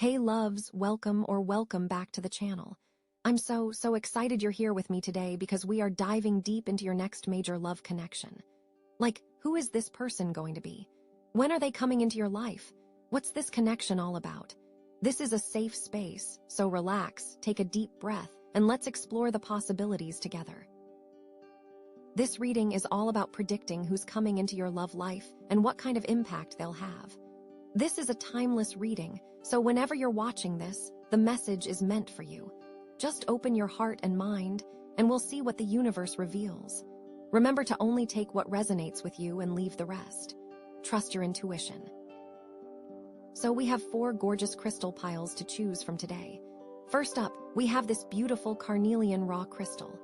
Hey loves, welcome back to the channel. I'm so excited you're here with me today because we are diving deep into your next major love connection. Like, who is this person going to be? When are they coming into your life? What's this connection all about? This is a safe space, so relax, take a deep breath, and let's explore the possibilities together. This reading is all about predicting who's coming into your love life and what kind of impact they'll have. This is a timeless reading, so whenever you're watching this, the message is meant for you. Just open your heart and mind, and we'll see what the universe reveals. Remember to only take what resonates with you and leave the rest. Trust your intuition. So we have 4 gorgeous crystal piles to choose from today. First up, we have this beautiful Carnelian raw crystal.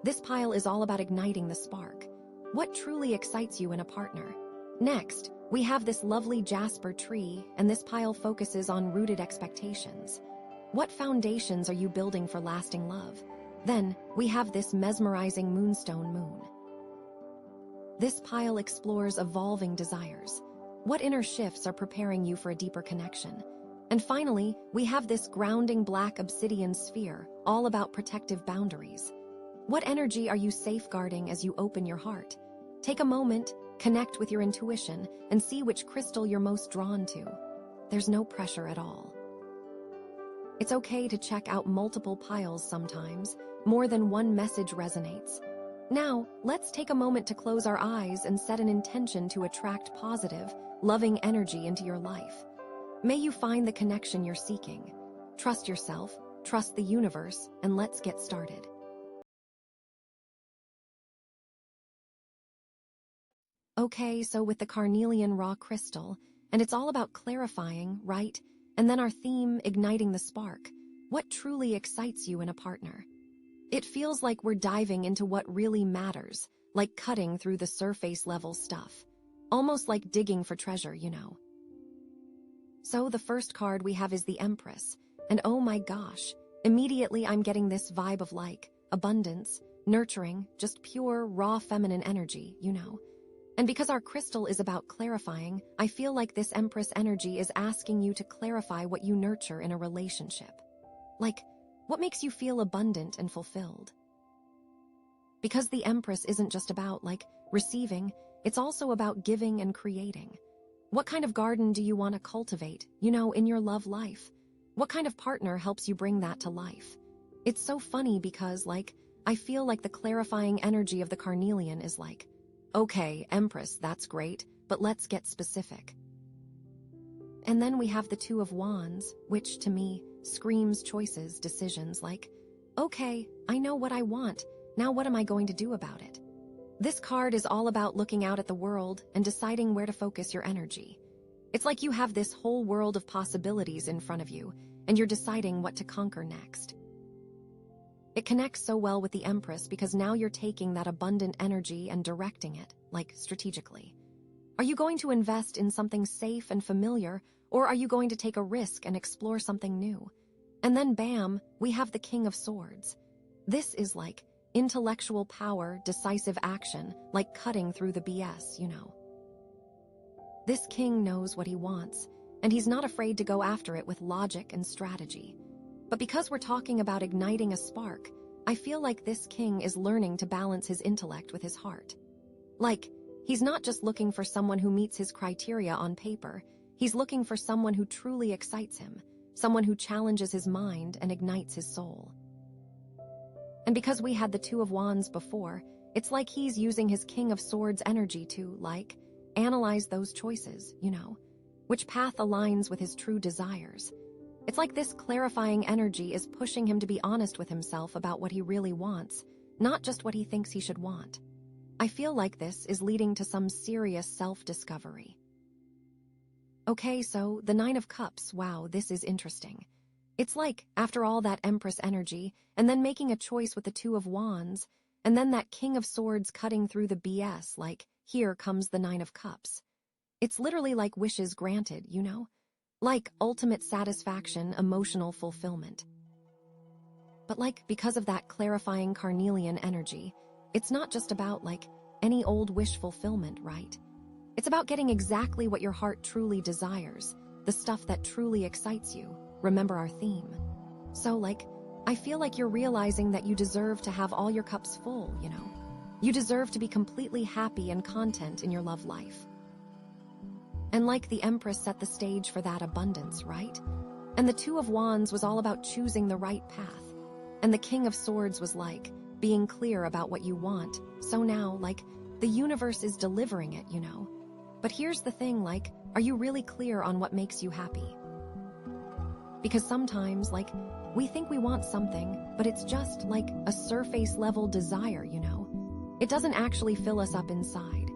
This pile is all about igniting the spark. What truly excites you in a partner? Next, we have this lovely Jasper tree, and this pile focuses on rooted expectations. What foundations are you building for lasting love? Then, we have this mesmerizing Moonstone moon. This pile explores evolving desires. What inner shifts are preparing you for a deeper connection? And finally, we have this grounding black obsidian sphere, all about protective boundaries. What energy are you safeguarding as you open your heart? Take a moment, connect with your intuition, and see which crystal you're most drawn to. There's no pressure at all. It's okay to check out multiple piles sometimes. More than one message resonates. Now, let's take a moment to close our eyes and set an intention to attract positive, loving energy into your life. May you find the connection you're seeking. Trust yourself, trust the universe, and let's get started. Okay, so with the Carnelian raw crystal, and it's all about clarifying, right? And then our theme, igniting the spark. What truly excites you in a partner? It feels like we're diving into what really matters, like cutting through the surface level stuff. Almost like digging for treasure, you know. So the first card we have is the Empress, and oh my gosh, immediately I'm getting this vibe of like, abundance, nurturing, just pure, raw feminine energy, you know. And because our crystal is about clarifying, I feel like this Empress energy is asking you to clarify what you nurture in a relationship. Like, what makes you feel abundant and fulfilled? Because the Empress isn't just about, like, receiving, it's also about giving and creating. What kind of garden do you want to cultivate, you know, in your love life? What kind of partner helps you bring that to life? It's so funny because, like, I feel like the clarifying energy of the Carnelian is like, okay, Empress, that's great, but let's get specific. And then we have the Two of Wands, which, to me, screams choices, decisions, like, okay, I know what I want, now what am I going to do about it? This card is all about looking out at the world and deciding where to focus your energy. It's like you have this whole world of possibilities in front of you, and you're deciding what to conquer next. It connects so well with the Empress because now you're taking that abundant energy and directing it, like, strategically. Are you going to invest in something safe and familiar, or are you going to take a risk and explore something new? And then bam, we have the King of Swords. This is like intellectual power, decisive action, like cutting through the BS, you know. This king knows what he wants, and he's not afraid to go after it with logic and strategy. But because we're talking about igniting a spark, I feel like this king is learning to balance his intellect with his heart. Like, he's not just looking for someone who meets his criteria on paper, he's looking for someone who truly excites him, someone who challenges his mind and ignites his soul. And because we had the Two of Wands before, it's like he's using his King of Swords energy to, like, analyze those choices, you know, which path aligns with his true desires. It's like this clarifying energy is pushing him to be honest with himself about what he really wants, not just what he thinks he should want. I feel like this is leading to some serious self-discovery. Okay, so the Nine of Cups, wow, this is interesting. It's like, after all that Empress energy, and then making a choice with the Two of Wands, and then that King of Swords cutting through the BS, like, here comes the Nine of Cups. It's literally like wishes granted, you know? Like ultimate satisfaction, emotional fulfillment. But like, because of that clarifying Carnelian energy, it's not just about, like, any old wish fulfillment, right? It's about getting exactly what your heart truly desires, the stuff that truly excites you. remember our theme. So, like, I feel like you're realizing that you deserve to have all your cups full, you know? You deserve to be completely happy and content in your love life. And like the Empress set the stage for that abundance, right? And the Two of Wands was all about choosing the right path. And the King of Swords was like, being clear about what you want. So now, like, the universe is delivering it, you know? But here's the thing, like, are you really clear on what makes you happy? Because sometimes, like, we think we want something, but it's just like a surface-level desire, you know? It doesn't actually fill us up inside.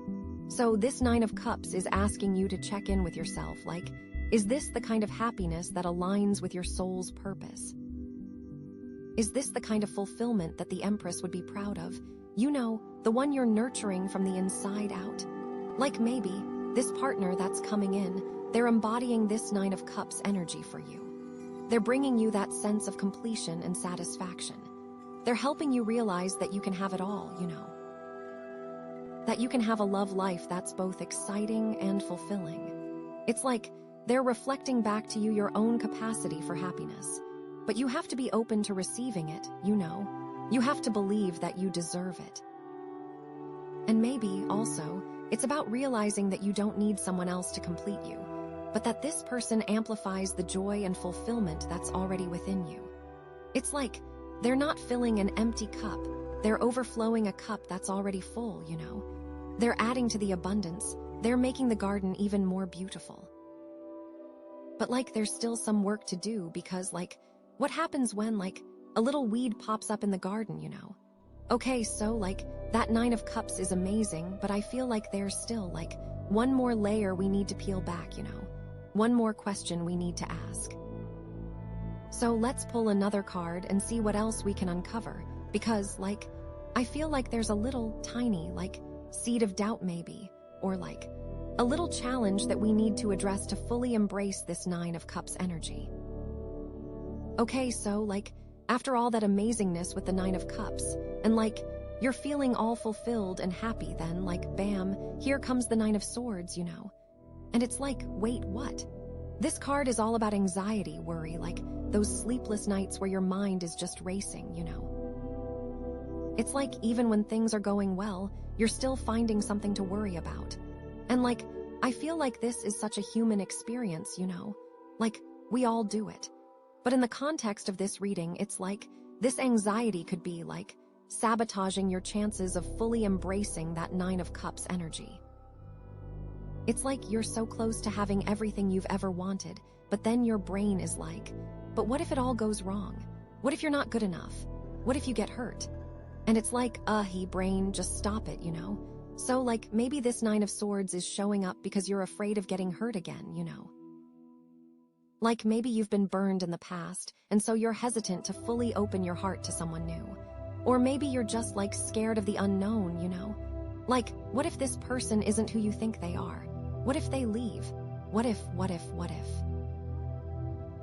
So this Nine of Cups is asking you to check in with yourself, like, is this the kind of happiness that aligns with your soul's purpose? Is this the kind of fulfillment that the Empress would be proud of? You know, the one you're nurturing from the inside out. Like maybe, this partner that's coming in, they're embodying this Nine of Cups energy for you. They're bringing you that sense of completion and satisfaction. They're helping you realize that you can have it all, you know. That you can have a love life that's both exciting and fulfilling. It's like they're reflecting back to you your own capacity for happiness. But you have to be open to receiving it, you know. You have to believe that you deserve it. And maybe, also, it's about realizing that you don't need someone else to complete you, but that this person amplifies the joy and fulfillment that's already within you. It's like they're not filling an empty cup, they're overflowing a cup that's already full, you know. They're adding to the abundance, they're making the garden even more beautiful. But like there's still some work to do because like, what happens when like a little weed pops up in the garden, you know? Okay, so like that Nine of Cups is amazing, but I feel like there's still like one more layer we need to peel back, you know? One more question we need to ask. So let's pull another card and see what else we can uncover, because like, I feel like there's a little tiny like seed of doubt maybe, or like a little challenge that we need to address to fully embrace this Nine of Cups energy. Okay, so like, after all that amazingness with the Nine of Cups, and like, you're feeling all fulfilled and happy, then like, bam, here comes the Nine of Swords, you know? And it's like, wait, what? This card is all about anxiety, worry, like those sleepless nights where your mind is just racing, you know? It's like, even when things are going well, you're still finding something to worry about. And like, I feel like this is such a human experience, you know? Like, we all do it. But in the context of this reading, it's like, this anxiety could be like, sabotaging your chances of fully embracing that Nine of Cups energy. It's like you're so close to having everything you've ever wanted, but then your brain is like, but what if it all goes wrong? What if you're not good enough? What if you get hurt? And it's like, brain, just stop it, you know? So like, maybe this Nine of Swords is showing up because you're afraid of getting hurt again, you know? Like maybe you've been burned in the past, and so you're hesitant to fully open your heart to someone new. Or maybe you're just like scared of the unknown, you know? Like, what if this person isn't who you think they are? What if they leave? What if?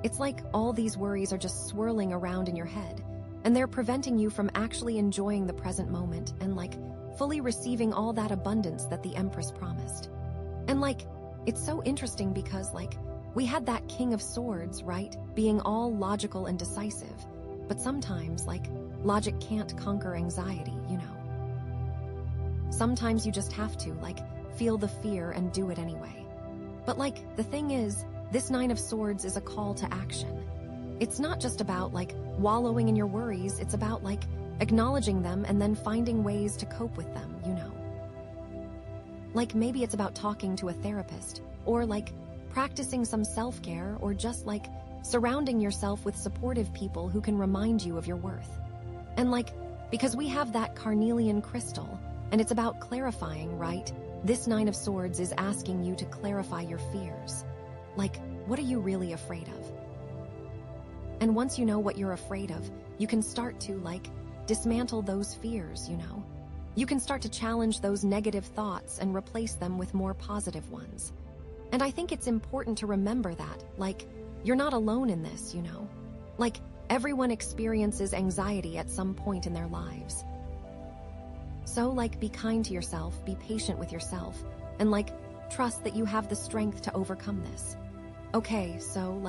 It's like all these worries are just swirling around in your head, and they're preventing you from actually enjoying the present moment and like fully receiving all that abundance that the Empress promised. And like, it's so interesting because like, we had that King of Swords, right? Being all logical and decisive. But sometimes, like, logic can't conquer anxiety, you know? Sometimes you just have to, like, feel the fear and do it anyway. But like, the thing is, this Nine of Swords is a call to action. It's not just about, like, wallowing in your worries, it's about, like, acknowledging them and then finding ways to cope with them, you know? Like, maybe it's about talking to a therapist, or, like, practicing some self-care, or just like surrounding yourself with supportive people who can remind you of your worth. And like, because we have that Carnelian crystal, and it's about clarifying, right? This Nine of Swords is asking you to clarify your fears. Like, what are you really afraid of? And once you know what you're afraid of, you can start to like dismantle those fears, you know? You can start to challenge those negative thoughts and replace them with more positive ones. And I think it's important to remember that, like, you're not alone in this, you know? Like, everyone experiences anxiety at some point in their lives. So, like, be kind to yourself, be patient with yourself, and, like, trust that you have the strength to overcome this. Okay, so,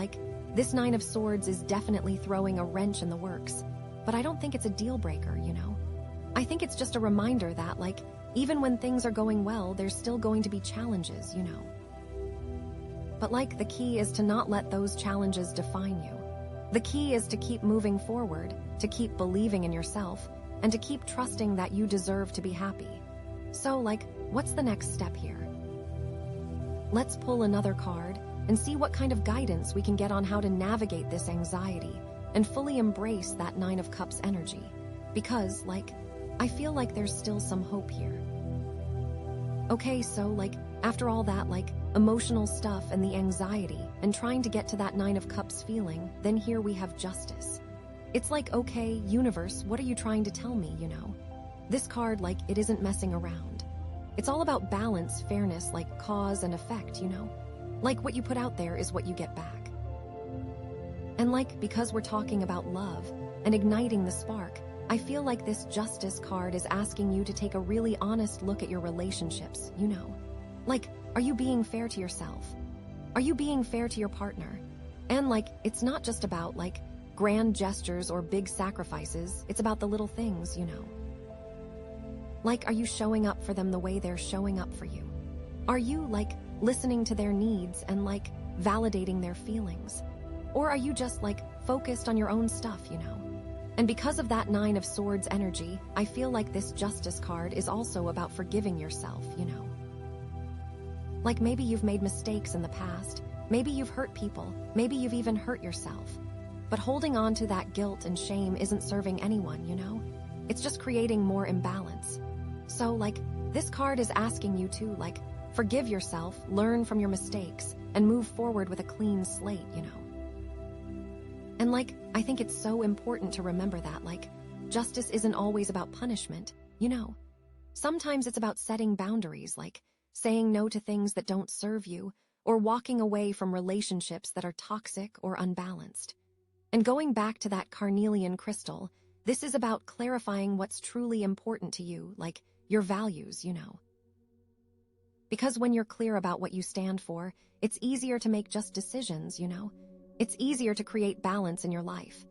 this Nine of Swords is definitely throwing a wrench in the works, but I don't think it's a deal breaker, you know? I think it's just a reminder that, even when things are going well, there's still going to be challenges, you know? But, the key is to not let those challenges define you. The key is to keep moving forward, to keep believing in yourself, and to keep trusting that you deserve to be happy. So, what's the next step here? Let's pull another card and see what kind of guidance we can get on how to navigate this anxiety and fully embrace that Nine of Cups energy. Because, I feel like there's still some hope here. Okay, so, after all that, emotional stuff and the anxiety and trying to get to that Nine of Cups feeling, then here we have Justice. It's okay, universe, what are you trying to tell me, you know? This card, it isn't messing around. It's all about balance, fairness, cause and effect, you know? What you put out there is what you get back. And because we're talking about love and igniting the spark, I feel like this Justice card is asking you to take a really honest look at your relationships, you know? Are you being fair to yourself? Are you being fair to your partner? And it's not just about grand gestures or big sacrifices, it's about the little things, you know? Are you showing up for them the way they're showing up for you? Are you, listening to their needs and, validating their feelings? Or are you just, focused on your own stuff, you know? And because of that Nine of Swords energy, I feel like this Justice card is also about forgiving yourself, you know? Maybe you've made mistakes in the past, maybe you've hurt people, maybe you've even hurt yourself. But holding on to that guilt and shame isn't serving anyone, you know? It's just creating more imbalance. So, this card is asking you to, forgive yourself, learn from your mistakes, and move forward with a clean slate, you know? And, I think it's so important to remember that, justice isn't always about punishment, you know? Sometimes it's about setting boundaries, saying no to things that don't serve you, or walking away from relationships that are toxic or unbalanced. And going back to that Carnelian crystal, this is about clarifying what's truly important to you, your values, you know. Because when you're clear about what you stand for, it's easier to make just decisions, you know. It's easier to create balance in your life.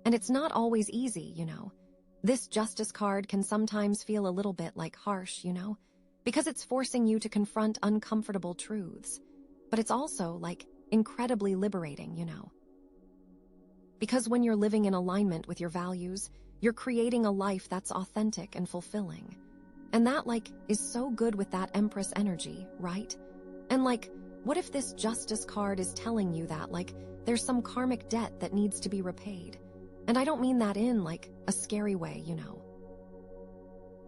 And it's not always easy, you know. This Justice card can sometimes feel a little bit harsh, you know, because it's forcing you to confront uncomfortable truths. But it's also, incredibly liberating, you know. Because when you're living in alignment with your values, you're creating a life that's authentic and fulfilling. And that, is so good with that Empress energy, right? And, what if this Justice card is telling you that, there's some karmic debt that needs to be repaid? And I don't mean that in, a scary way, you know.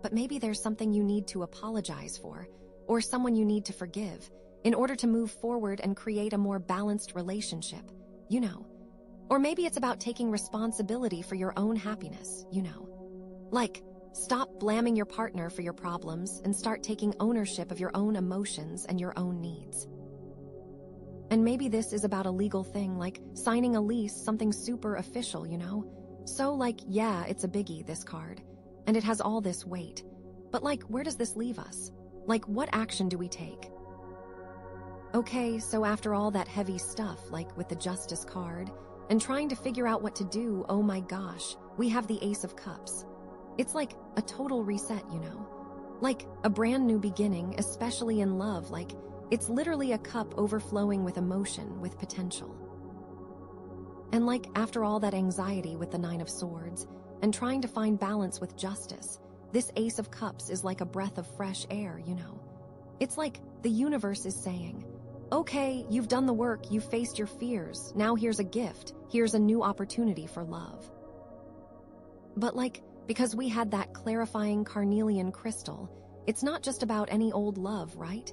But maybe there's something you need to apologize for, or someone you need to forgive, in order to move forward and create a more balanced relationship, you know. Or maybe it's about taking responsibility for your own happiness, you know. Stop blaming your partner for your problems and start taking ownership of your own emotions and your own needs. And maybe this is about a legal thing, signing a lease, something super official, you know? So, yeah, it's a biggie, this card. And it has all this weight. But, where does this leave us? What action do we take? Okay, so after all that heavy stuff, with the Justice card, and trying to figure out what to do, oh my gosh, we have the Ace of Cups. It's a total reset, you know? A brand new beginning, especially in love, it's literally a cup overflowing with emotion, with potential. And after all that anxiety with the Nine of Swords, and trying to find balance with Justice, this Ace of Cups is like a breath of fresh air, you know? It's the universe is saying, okay, you've done the work, you've faced your fears, now here's a gift, here's a new opportunity for love. But because we had that clarifying Carnelian crystal, it's not just about any old love, right?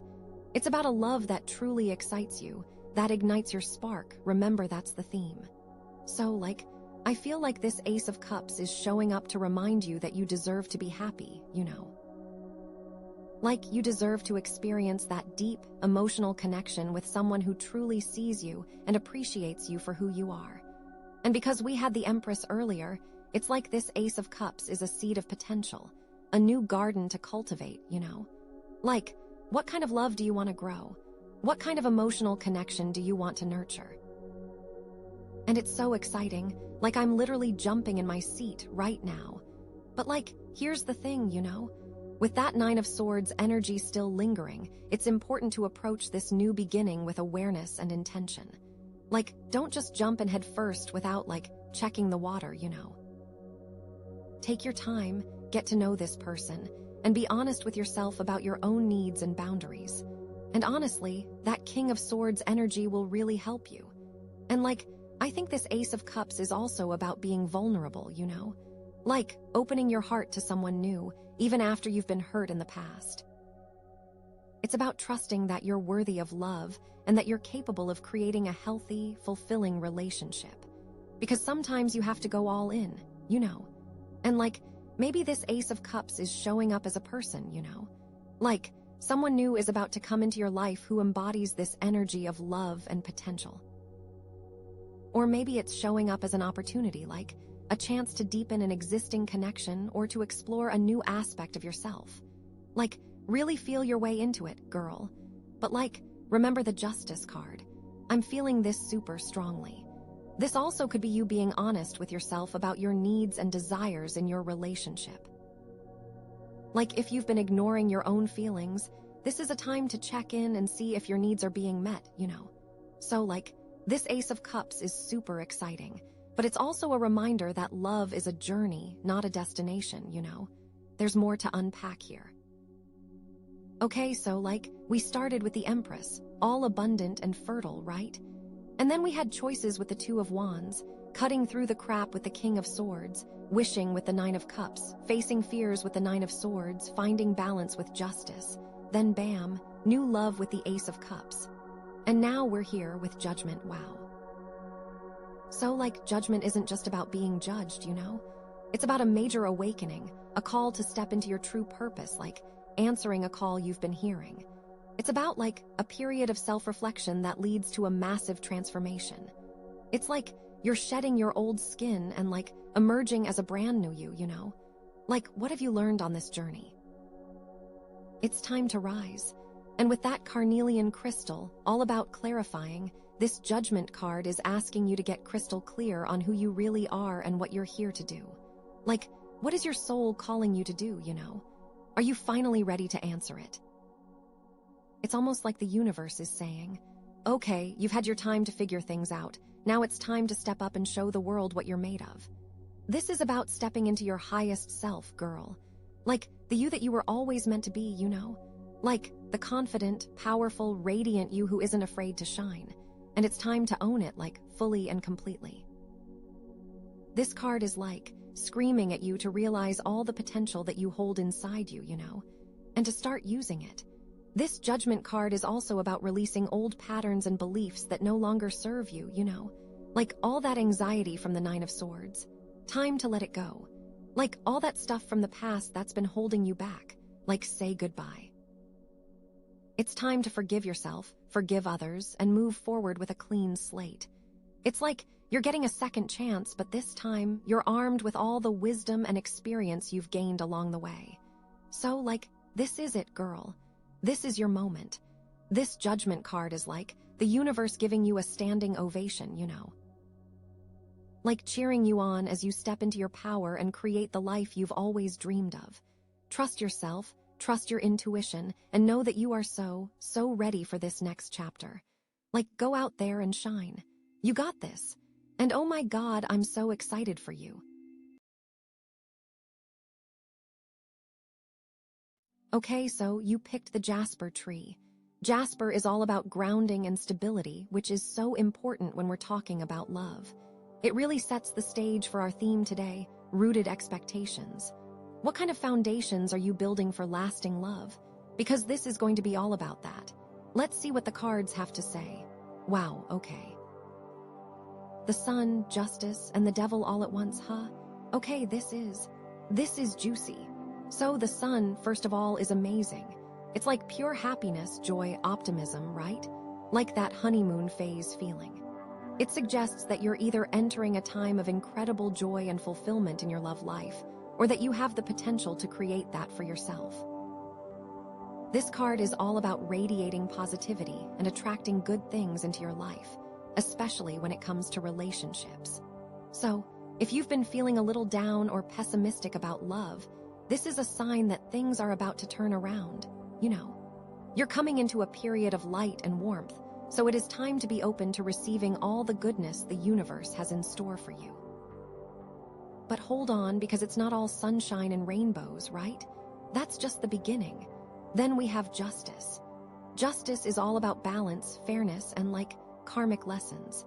It's about a love that truly excites you, that ignites your spark. Remember, that's the theme. So, I feel like this Ace of Cups is showing up to remind you that you deserve to be happy, you know. You deserve to experience that deep, emotional connection with someone who truly sees you and appreciates you for who you are. And because we had the Empress earlier, it's this Ace of Cups is a seed of potential, a new garden to cultivate, you know? What kind of love do you want to grow? What kind of emotional connection do you want to nurture? And it's so exciting, like I'm literally jumping in my seat right now. But here's the thing, with that Nine of Swords energy still lingering, it's important to approach this new beginning with awareness and intention. Don't just jump in head first without, checking the water, Take your time, get to know this person, and be honest with yourself about your own needs and boundaries. And honestly, that King of Swords energy will really help you. And I think this Ace of Cups is also about being vulnerable, opening your heart to someone new, even after you've been hurt in the past. It's about trusting that you're worthy of love and that you're capable of creating a healthy, fulfilling relationship. Because sometimes you have to go all in, And maybe this Ace of Cups is showing up as a person, someone new is about to come into your life who embodies this energy of love and potential. Or maybe it's showing up as an opportunity, a chance to deepen an existing connection or to explore a new aspect of yourself. Really feel your way into it, girl. But remember the Justice card. I'm feeling this super strongly. This also could be you being honest with yourself about your needs and desires in your relationship. If you've been ignoring your own feelings, this is a time to check in and see if your needs are being met, So this Ace of Cups is super exciting, but it's also a reminder that love is a journey, not a destination, There's more to unpack here. Okay, so we started with the Empress, all abundant and fertile, right? And then we had choices with the Two of Wands, cutting through the crap with the King of Swords, wishing with the Nine of Cups, facing fears with the Nine of Swords, finding balance with Justice. Then bam, new love with the Ace of Cups. And now we're here with Judgment, wow. So Judgment isn't just about being judged, It's about a major awakening, a call to step into your true purpose, answering a call you've been hearing. It's about a period of self-reflection that leads to a massive transformation. It's you're shedding your old skin and emerging as a brand new you, What have you learned on this journey? It's time to rise. And with that Carnelian crystal, all about clarifying, this Judgment card is asking you to get crystal clear on who you really are and what you're here to do. What is your soul calling you to do, Are you finally ready to answer it? It's almost like the universe is saying, okay, you've had your time to figure things out. Now it's time to step up and show the world what you're made of. This is about stepping into your highest self, girl. The you that you were always meant to be, The confident, powerful, radiant you who isn't afraid to shine. And it's time to own it, fully and completely. This card is screaming at you to realize all the potential that you hold inside you, And to start using it. This Judgment card is also about releasing old patterns and beliefs that no longer serve you, All that anxiety from the Nine of Swords. Time to let it go. All that stuff from the past that's been holding you back. Say goodbye. It's time to forgive yourself, forgive others, and move forward with a clean slate. It's you're getting a second chance, but this time, you're armed with all the wisdom and experience you've gained along the way. So, this is it, girl. This is your moment. This Judgment card is the universe giving you a standing ovation, Cheering you on as you step into your power and create the life you've always dreamed of. Trust yourself, trust your intuition, and know that you are so ready for this next chapter. Go out there and shine. You got this. And oh my God, I'm so excited for you. Okay, so you picked the Jasper tree. Jasper is all about grounding and stability, which is so important when we're talking about love. It really sets the stage for our theme today, rooted expectations. What kind of foundations are you building for lasting love? Because this is going to be all about that. Let's see what the cards have to say. Wow, okay. The Sun, Justice, and the Devil all at once, huh? Okay, this is juicy. So the Sun, first of all, is amazing. It's pure happiness, joy, optimism, right? That honeymoon phase feeling. It suggests that you're either entering a time of incredible joy and fulfillment in your love life, or that you have the potential to create that for yourself. This card is all about radiating positivity and attracting good things into your life, especially when it comes to relationships. So, if you've been feeling a little down or pessimistic about love, this is a sign that things are about to turn around. You're coming into a period of light and warmth, so it is time to be open to receiving all the goodness the universe has in store for you. But hold on, because it's not all sunshine and rainbows, right? That's just the beginning. Then we have justice. Justice is all about balance, fairness, and karmic lessons.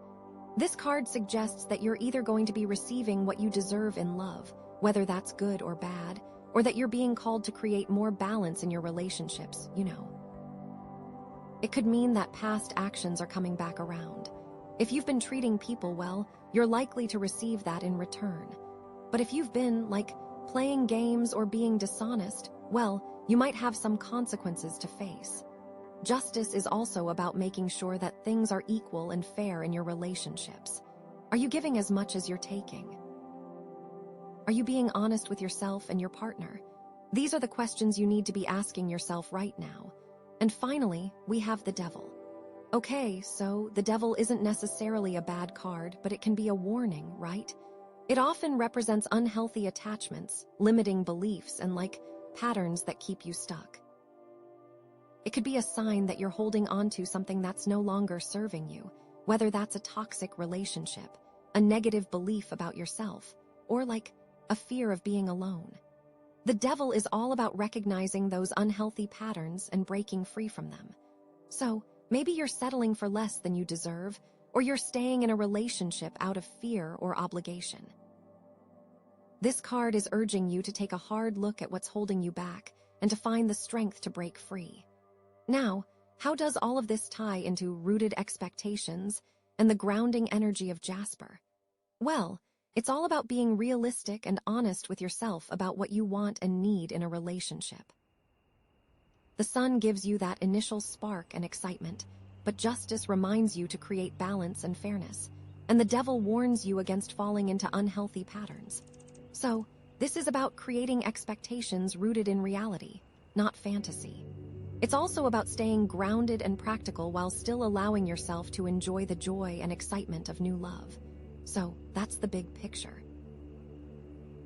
This card suggests that you're either going to be receiving what you deserve in love, whether that's good or bad, or that you're being called to create more balance in your relationships. It could mean that past actions are coming back around. If you've been treating people well, you're likely to receive that in return. But if you've been, playing games or being dishonest, well, you might have some consequences to face. Justice is also about making sure that things are equal and fair in your relationships. Are you giving as much as you're taking? Are you being honest with yourself and your partner? These are the questions you need to be asking yourself right now. And finally, we have the Devil. Okay, so the Devil isn't necessarily a bad card, but it can be a warning, right? It often represents unhealthy attachments, limiting beliefs, and patterns that keep you stuck. It could be a sign that you're holding on to something that's no longer serving you, whether that's a toxic relationship, a negative belief about yourself, or a fear of being alone. The Devil is all about recognizing those unhealthy patterns and breaking free from them. So, maybe you're settling for less than you deserve, or you're staying in a relationship out of fear or obligation. This card is urging you to take a hard look at what's holding you back and to find the strength to break free. Now, how does all of this tie into rooted expectations and the grounding energy of Jasper? Well, it's all about being realistic and honest with yourself about what you want and need in a relationship. The Sun gives you that initial spark and excitement, but Justice reminds you to create balance and fairness, and the Devil warns you against falling into unhealthy patterns. So, this is about creating expectations rooted in reality, not fantasy. It's also about staying grounded and practical while still allowing yourself to enjoy the joy and excitement of new love. So, that's the big picture.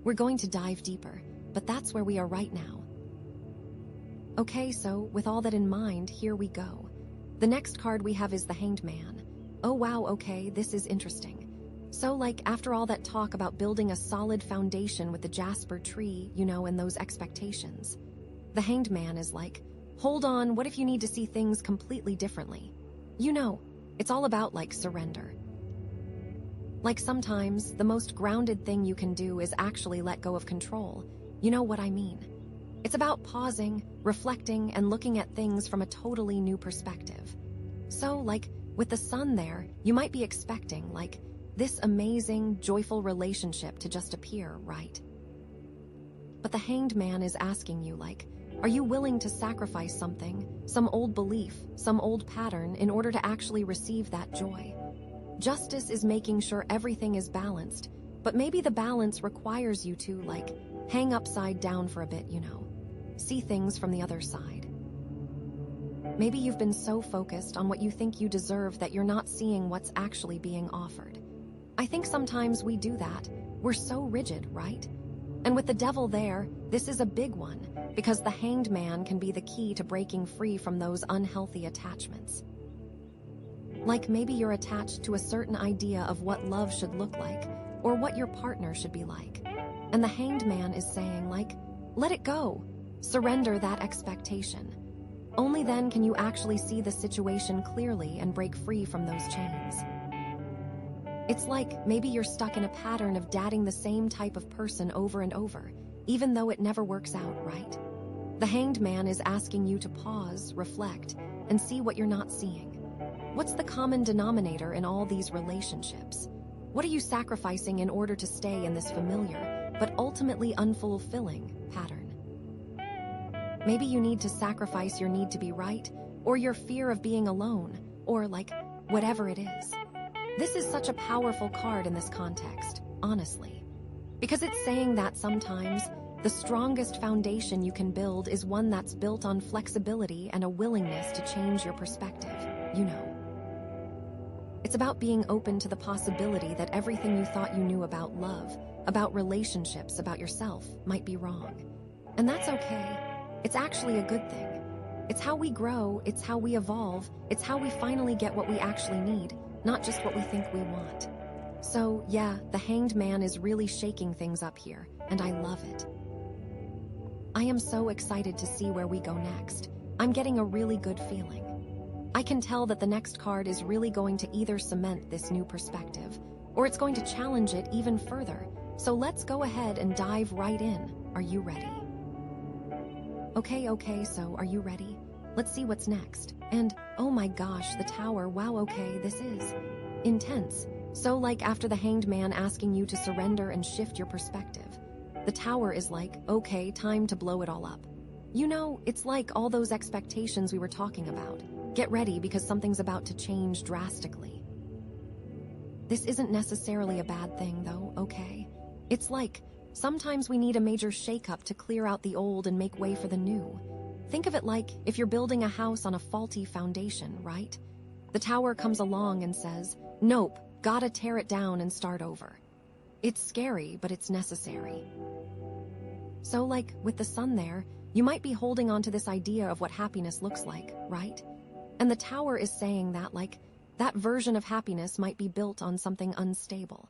We're going to dive deeper, but that's where we are right now. Okay, so with all that in mind, here we go. The next card we have is the Hanged Man. Oh wow, okay, this is interesting. So after all that talk about building a solid foundation with the Jasper tree, and those expectations, the Hanged Man is hold on, what if you need to see things completely differently? It's all about surrender. Sometimes, the most grounded thing you can do is actually let go of control. You know what I mean? It's about pausing, reflecting, and looking at things from a totally new perspective. So, with the Sun there, you might be expecting, this amazing, joyful relationship to just appear, right? But the Hanged Man is asking you, are you willing to sacrifice something, some old belief, some old pattern, in order to actually receive that joy? Justice is making sure everything is balanced, but maybe the balance requires you to, hang upside down for a bit, see things from the other side. Maybe you've been so focused on what you think you deserve that you're not seeing what's actually being offered. I think sometimes we do that. We're so rigid, right? And with the Devil there, this is a big one, because the Hanged Man can be the key to breaking free from those unhealthy attachments. Maybe you're attached to a certain idea of what love should look like, or what your partner should be like. And the Hanged Man is saying, let it go. Surrender that expectation. Only then can you actually see the situation clearly and break free from those chains. It's maybe you're stuck in a pattern of dating the same type of person over and over, even though it never works out, right? The Hanged Man is asking you to pause, reflect, and see what you're not seeing. What's the common denominator in all these relationships? What are you sacrificing in order to stay in this familiar, but ultimately unfulfilling pattern? Maybe you need to sacrifice your need to be right, or your fear of being alone, or whatever it is. This is such a powerful card in this context, honestly. Because it's saying that sometimes, The strongest foundation you can build is one that's built on flexibility and a willingness to change your perspective, you know. It's about being open to the possibility that everything you thought you knew about love, about relationships, about yourself, might be wrong. And that's okay. It's actually a good thing. It's how we grow, it's how we evolve, it's how we finally get what we actually need, not just what we think we want. So, yeah, the Hanged Man is really shaking things up here, and I love it. I am so excited to see where we go next. I'm getting a really good feeling. I can tell that the next card is really going to either cement this new perspective, or it's going to challenge it even further. So let's go ahead and dive right in. Are you ready? Okay, so are you ready? Let's see what's next. And, oh my gosh, the tower, wow, okay, this is intense. So like after the Hanged Man asking you to surrender and shift your perspective, the tower is like, okay, time to blow it all up. You know, it's like all those expectations we were talking about. Get ready because something's about to change drastically. This isn't necessarily a bad thing though, okay? It's like, sometimes we need a major shakeup to clear out the old and make way for the new. Think of it like if you're building a house on a faulty foundation, right? The tower comes along and says, nope, gotta tear it down and start over. It's scary, but it's necessary. So like, with the sun there, you might be holding on to this idea of what happiness looks like, right? And the tower is saying that, like, that version of happiness might be built on something unstable.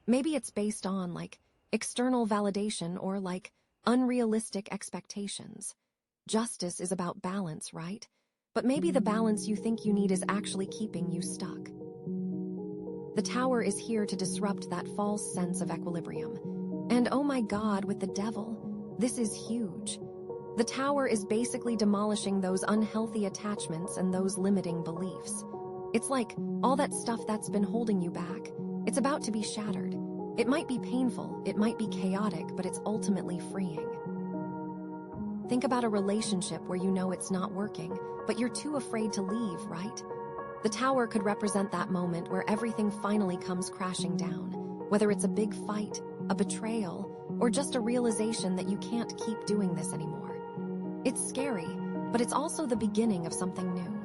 Maybe it's based on, like, external validation or, like, unrealistic expectations. Justice is about balance, right? But maybe the balance you think you need is actually keeping you stuck. The tower is here to disrupt that false sense of equilibrium. And oh my God, with the devil, this is huge. The tower is basically demolishing those unhealthy attachments and those limiting beliefs. It's like all that stuff that's been holding you back. It's about to be shattered. It might be painful, it might be chaotic, but it's ultimately freeing. Think about a relationship where you know it's not working, but you're too afraid to leave, right? The tower could represent that moment where everything finally comes crashing down, whether it's a big fight, a betrayal, or just a realization that you can't keep doing this anymore. It's scary, but it's also the beginning of something new.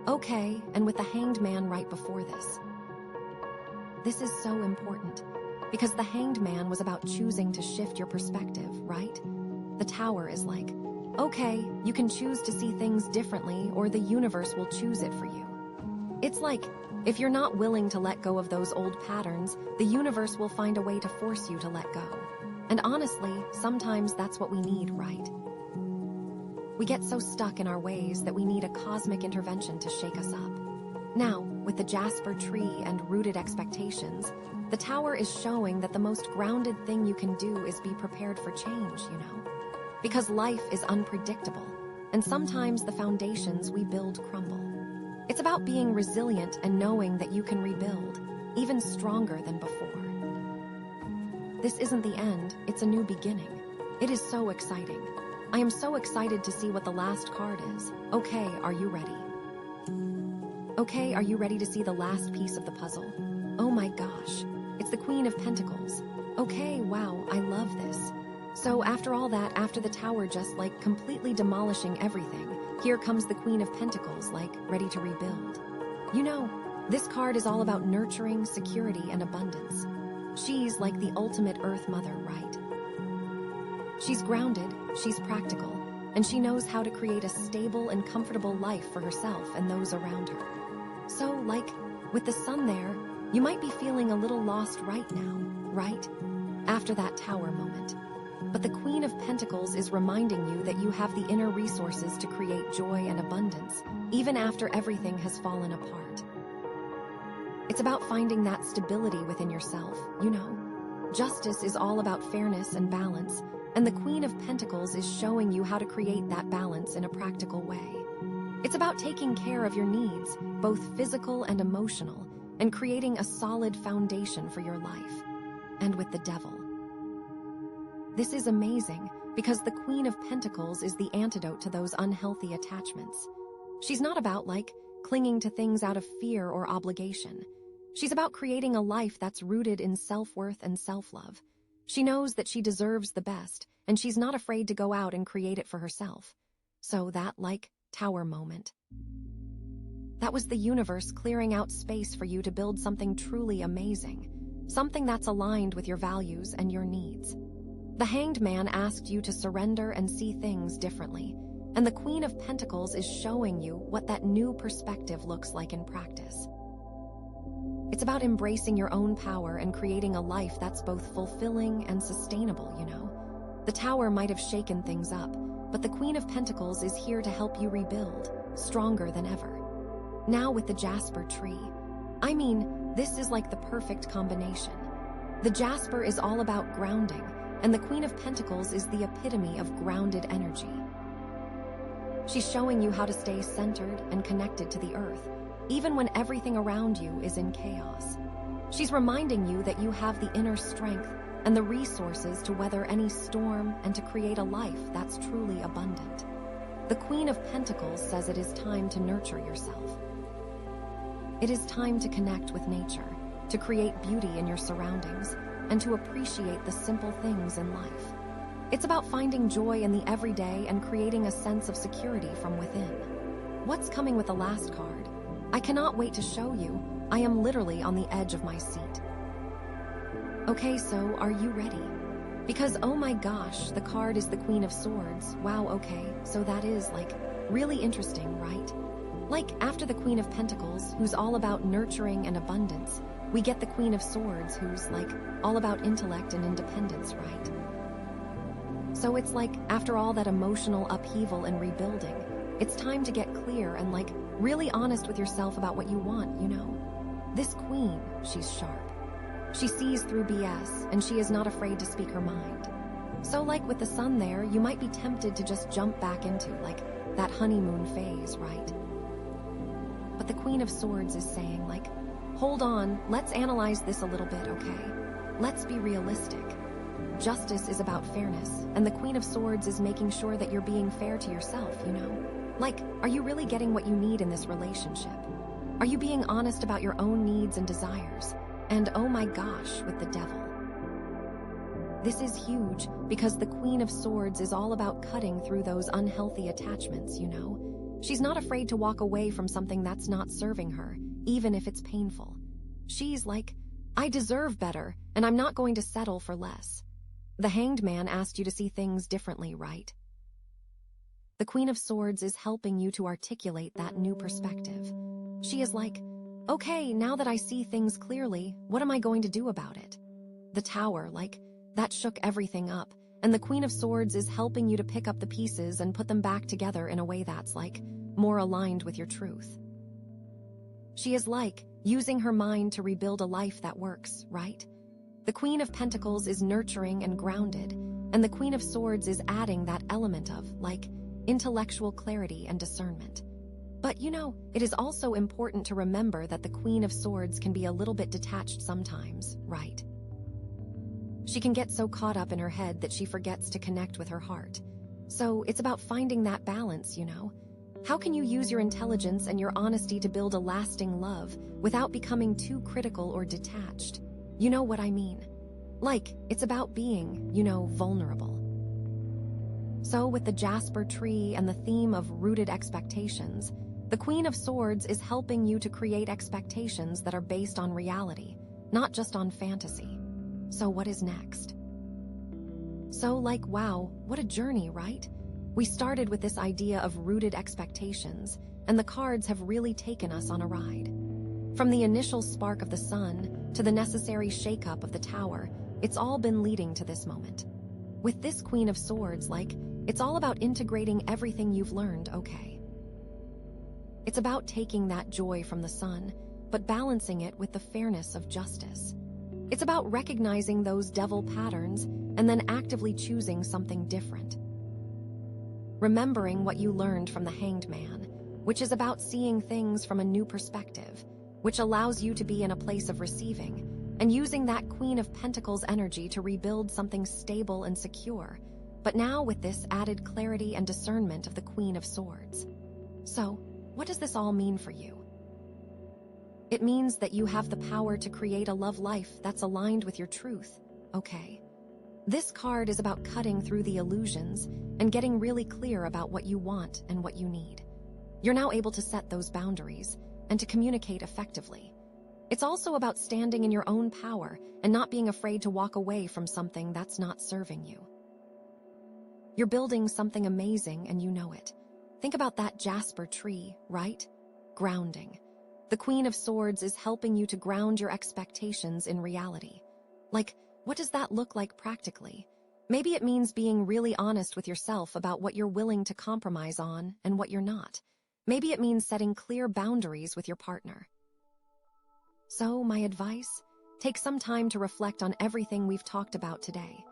Okay, and with the Hanged Man right before this. This is so important, because the Hanged Man was about choosing to shift your perspective, right? The tower is like, okay, you can choose to see things differently, or the universe will choose it for you. It's like, if you're not willing to let go of those old patterns, the universe will find a way to force you to let go. And honestly, sometimes that's what we need, right? We get so stuck in our ways that we need a cosmic intervention to shake us up. Now, with the Jasper tree and rooted expectations, the tower is showing that the most grounded thing you can do is be prepared for change, you know? Because life is unpredictable, and sometimes the foundations we build crumble. It's about being resilient and knowing that you can rebuild, even stronger than before. This isn't the end, it's a new beginning. It is so exciting. I am so excited to see what the last card is. Okay, are you ready? Okay, are you ready to see the last piece of the puzzle? Oh my gosh, it's the Queen of Pentacles. Okay, wow, I love this. So after all that, after the tower just like completely demolishing everything, here comes the Queen of Pentacles, like ready to rebuild. You know, this card is all about nurturing, security, and abundance. She's like the ultimate Earth Mother, right? She's grounded, she's practical, and she knows how to create a stable and comfortable life for herself and those around her. So, like, with the sun there, you might be feeling a little lost right now, right? After that tower moment. But the Queen of Pentacles is reminding you that you have the inner resources to create joy and abundance, even after everything has fallen apart. It's about finding that stability within yourself, you know. Justice is all about fairness and balance, and the Queen of Pentacles is showing you how to create that balance in a practical way. It's about taking care of your needs, both physical and emotional, and creating a solid foundation for your life. And with the Devil. This is amazing, because the Queen of Pentacles is the antidote to those unhealthy attachments. She's not about, like, clinging to things out of fear or obligation. She's about creating a life that's rooted in self-worth and self-love. She knows that she deserves the best, and she's not afraid to go out and create it for herself. So that, tower moment. That was the universe clearing out space for you to build something truly amazing, something that's aligned with your values and your needs. The Hanged Man asked you to surrender and see things differently, and the Queen of Pentacles is showing you what that new perspective looks like in practice. It's about embracing your own power and creating a life that's both fulfilling and sustainable, The Tower might have shaken things up, but the Queen of Pentacles is here to help you rebuild, stronger than ever. Now with the Jasper tree. This is like the perfect combination. The Jasper is all about grounding, and the Queen of Pentacles is the epitome of grounded energy. She's showing you how to stay centered and connected to the earth, even when everything around you is in chaos. She's reminding you that you have the inner strength and the resources to weather any storm and to create a life that's truly abundant. The Queen of Pentacles says it is time to nurture yourself. It is time to connect with nature, to create beauty in your surroundings, and to appreciate the simple things in life. It's about finding joy in the everyday and creating a sense of security from within. What's coming with the last card? I cannot wait to show you. I am literally on the edge of my seat. Okay, so are you ready? Because oh my gosh, the card is the Queen of Swords. Wow, okay, so that is really interesting, right? After the Queen of Pentacles, who's all about nurturing and abundance, we get the Queen of Swords, who's all about intellect and independence, right? So it's after all that emotional upheaval and rebuilding, it's time to get clear and really honest with yourself about what you want, This queen, she's sharp. She sees through BS, and she is not afraid to speak her mind. So with the sun there, you might be tempted to just jump back into that honeymoon phase, right? But the Queen of Swords is saying hold on, let's analyze this a little bit, okay? Let's be realistic. Justice is about fairness, and the Queen of Swords is making sure that you're being fair to yourself, Are you really getting what you need in this relationship? Are you being honest about your own needs and desires? And oh my gosh, with the devil. This is huge because the Queen of Swords is all about cutting through those unhealthy attachments, She's not afraid to walk away from something that's not serving her, even if it's painful. She's I deserve better, and I'm not going to settle for less. The Hanged Man asked you to see things differently, right? The Queen of Swords is helping you to articulate that new perspective. She is okay, now that I see things clearly, what am I going to do about it? The Tower, that shook everything up, and the Queen of Swords is helping you to pick up the pieces and put them back together in a way that's more aligned with your truth. She is using her mind to rebuild a life that works, right? The Queen of Pentacles is nurturing and grounded, and the Queen of Swords is adding that element of, intellectual clarity and discernment. But it is also important to remember that the Queen of Swords can be a little bit detached sometimes, right? She can get so caught up in her head that she forgets to connect with her heart. So it's about finding that balance, How can you use your intelligence and your honesty to build a lasting love without becoming too critical or detached? You know what I mean? It's about being, vulnerable. So with the Jasper tree and the theme of rooted expectations, the Queen of Swords is helping you to create expectations that are based on reality, not just on fantasy. So what is next? So wow, what a journey, right? We started with this idea of rooted expectations, and the cards have really taken us on a ride. From the initial spark of the sun to the necessary shakeup of the tower, it's all been leading to this moment. With this Queen of Swords, it's all about integrating everything you've learned, okay? It's about taking that joy from the sun, but balancing it with the fairness of justice. It's about recognizing those devil patterns and then actively choosing something different. Remembering what you learned from the Hanged Man, which is about seeing things from a new perspective, which allows you to be in a place of receiving, and using that Queen of Pentacles energy to rebuild something stable and secure, but now with this added clarity and discernment of the Queen of Swords. So, what does this all mean for you? It means that you have the power to create a love life that's aligned with your truth, okay? This card is about cutting through the illusions and getting really clear about what you want and what you need. You're now able to set those boundaries and to communicate effectively. It's also about standing in your own power and not being afraid to walk away from something that's not serving you. You're building something amazing and you know it. Think about that Jasper tree, right? Grounding. The Queen of Swords is helping you to ground your expectations in reality. Like, what does that look like practically? Maybe it means being really honest with yourself about what you're willing to compromise on and what you're not. Maybe it means setting clear boundaries with your partner. So, my advice? Take some time to reflect on everything we've talked about today.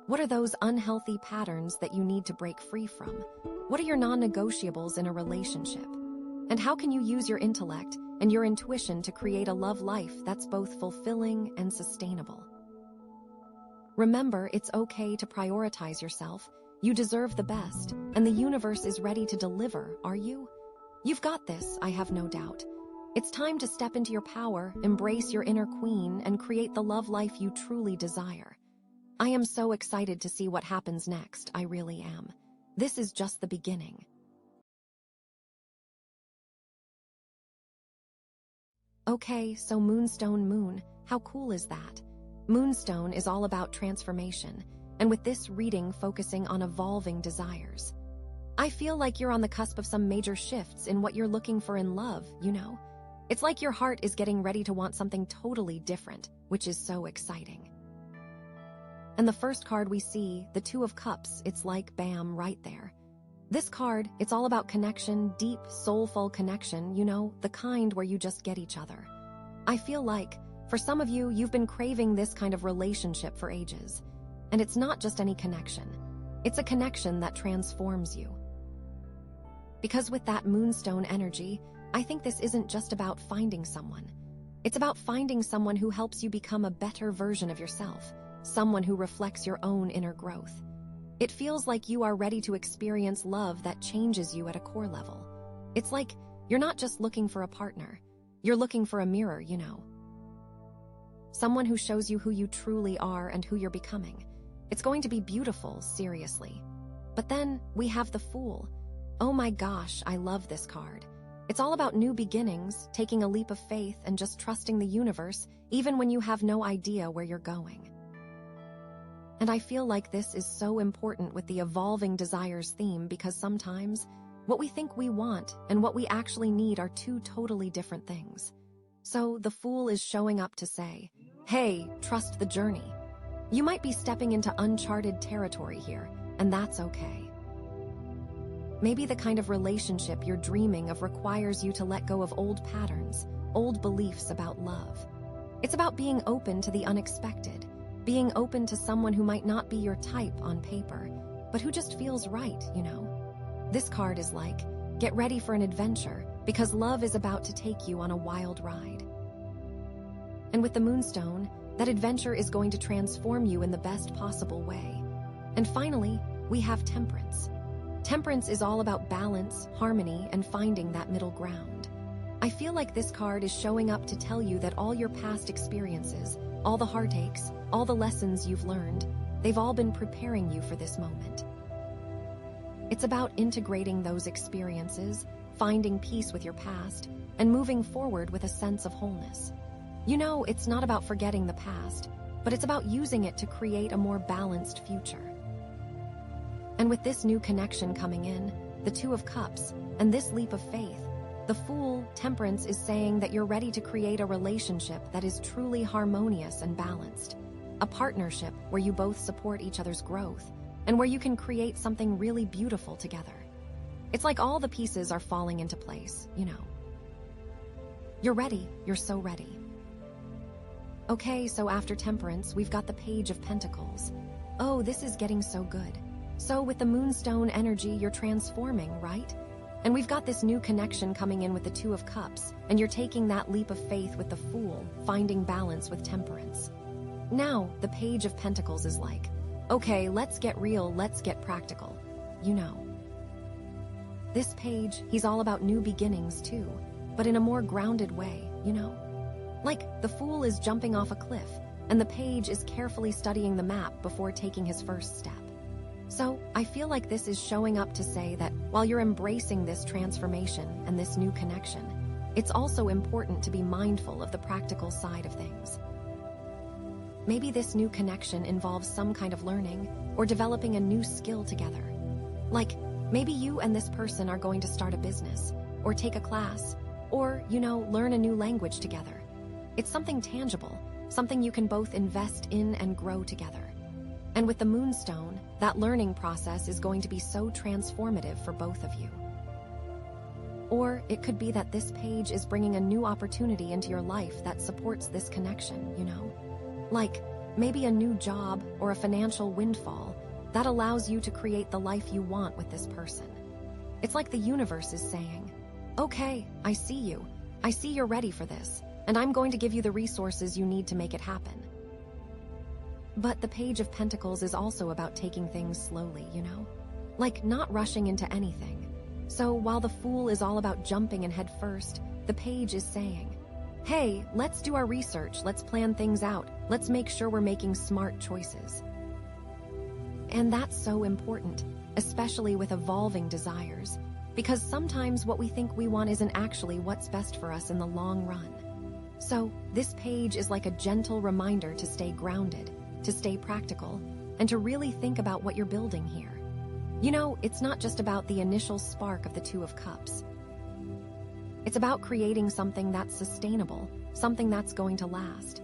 What are those unhealthy patterns that you need to break free from? What are your non-negotiables in a relationship? And how can you use your intellect and your intuition to create a love life that's both fulfilling and sustainable? Remember, it's okay to prioritize yourself. You deserve the best, and the universe is ready to deliver, are you? You've got this, I have no doubt. It's time to step into your power, embrace your inner queen, and create the love life you truly desire. I am so excited to see what happens next, I really am. This is just the beginning. Okay, so Moonstone Moon, how cool is that? Moonstone is all about transformation, and with this reading focusing on evolving desires. I feel like you're on the cusp of some major shifts in what you're looking for in love, you know? It's like your heart is getting ready to want something totally different, which is so exciting. And the first card we see, the Two of Cups, it's like bam, right there. This card, it's all about connection, deep, soulful connection, you know, the kind where you just get each other. I feel like, for some of you, you've been craving this kind of relationship for ages. And it's not just any connection. It's a connection that transforms you. Because with that Moonstone energy, I think this isn't just about finding someone. It's about finding someone who helps you become a better version of yourself, someone who reflects your own inner growth. It feels like you are ready to experience love that changes you at a core level. It's like you're not just looking for a partner, you're looking for a mirror, you know. Someone who shows you who you truly are and who you're becoming. It's going to be beautiful, seriously. But then we have the Fool. Oh my gosh, I love this card. It's all about new beginnings, taking a leap of faith and just trusting the universe, even when you have no idea where you're going. And I feel like this is so important with the evolving desires theme because sometimes what we think we want and what we actually need are two totally different things. So the Fool is showing up to say, hey, trust the journey. You might be stepping into uncharted territory here, and that's okay. Maybe the kind of relationship you're dreaming of requires you to let go of old patterns, old beliefs about love. It's about being open to the unexpected, being open to someone who might not be your type on paper, but who just feels right, you know? This card is like, get ready for an adventure, because love is about to take you on a wild ride. And with the Moonstone, that adventure is going to transform you in the best possible way. And finally, we have Temperance. Temperance is all about balance, harmony, and finding that middle ground. I feel like this card is showing up to tell you that all your past experiences, all the heartaches, all the lessons you've learned, they've all been preparing you for this moment. It's about integrating those experiences, finding peace with your past, and moving forward with a sense of wholeness. You know, it's not about forgetting the past, but it's about using it to create a more balanced future. And with this new connection coming in, the Two of Cups, and this leap of faith, the Fool, Temperance, is saying that you're ready to create a relationship that is truly harmonious and balanced. A partnership where you both support each other's growth, and where you can create something really beautiful together. It's like all the pieces are falling into place, you know. You're ready, you're so ready. Okay, so after Temperance, we've got the Page of Pentacles. Oh, this is getting so good. So with the Moonstone energy, you're transforming, right? And we've got this new connection coming in with the Two of Cups, and you're taking that leap of faith with the Fool, finding balance with Temperance. Now, the Page of Pentacles is like, okay, let's get real, let's get practical. You know. This page, he's all about new beginnings too, but in a more grounded way, you know? Like, the Fool is jumping off a cliff, and the page is carefully studying the map before taking his first step. So, I feel like this is showing up to say that while you're embracing this transformation and this new connection, it's also important to be mindful of the practical side of things. Maybe this new connection involves some kind of learning or developing a new skill together. Like, maybe you and this person are going to start a business, or take a class, or, learn a new language together. It's something tangible, something you can both invest in and grow together. And with the Moonstone, that learning process is going to be so transformative for both of you. Or it could be that this page is bringing a new opportunity into your life that supports this connection, Like, maybe a new job or a financial windfall that allows you to create the life you want with this person. It's like the universe is saying, okay, I see you. I see you're ready for this, and I'm going to give you the resources you need to make it happen. But the Page of Pentacles is also about taking things slowly, Like not rushing into anything. So while the Fool is all about jumping in head first, the Page is saying, hey, let's do our research, let's plan things out, let's make sure we're making smart choices. And that's so important, especially with evolving desires, because sometimes what we think we want isn't actually what's best for us in the long run. So this page is like a gentle reminder to stay grounded, to stay practical, and to really think about what you're building here. It's not just about the initial spark of the Two of Cups. It's about creating something that's sustainable, something that's going to last.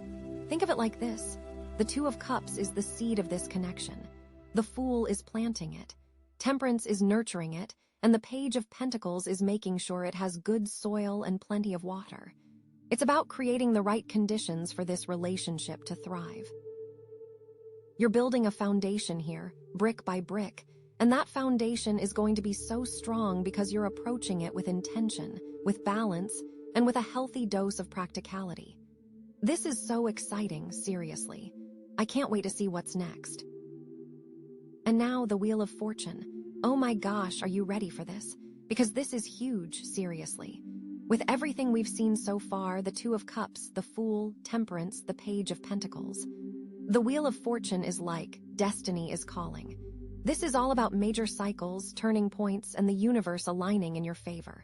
Think of it like this. The Two of Cups is the seed of this connection. The Fool is planting it. Temperance is nurturing it, and the Page of Pentacles is making sure it has good soil and plenty of water. It's about creating the right conditions for this relationship to thrive. You're building a foundation here, brick by brick, and that foundation is going to be so strong because you're approaching it with intention, with balance, and with a healthy dose of practicality. This is so exciting, seriously. I can't wait to see what's next. And now the Wheel of Fortune. Oh my gosh, are you ready for this? Because this is huge, seriously. With everything we've seen so far, the Two of Cups, the Fool, Temperance, the Page of Pentacles. The Wheel of Fortune is like, destiny is calling. This is all about major cycles, turning points, and the universe aligning in your favor.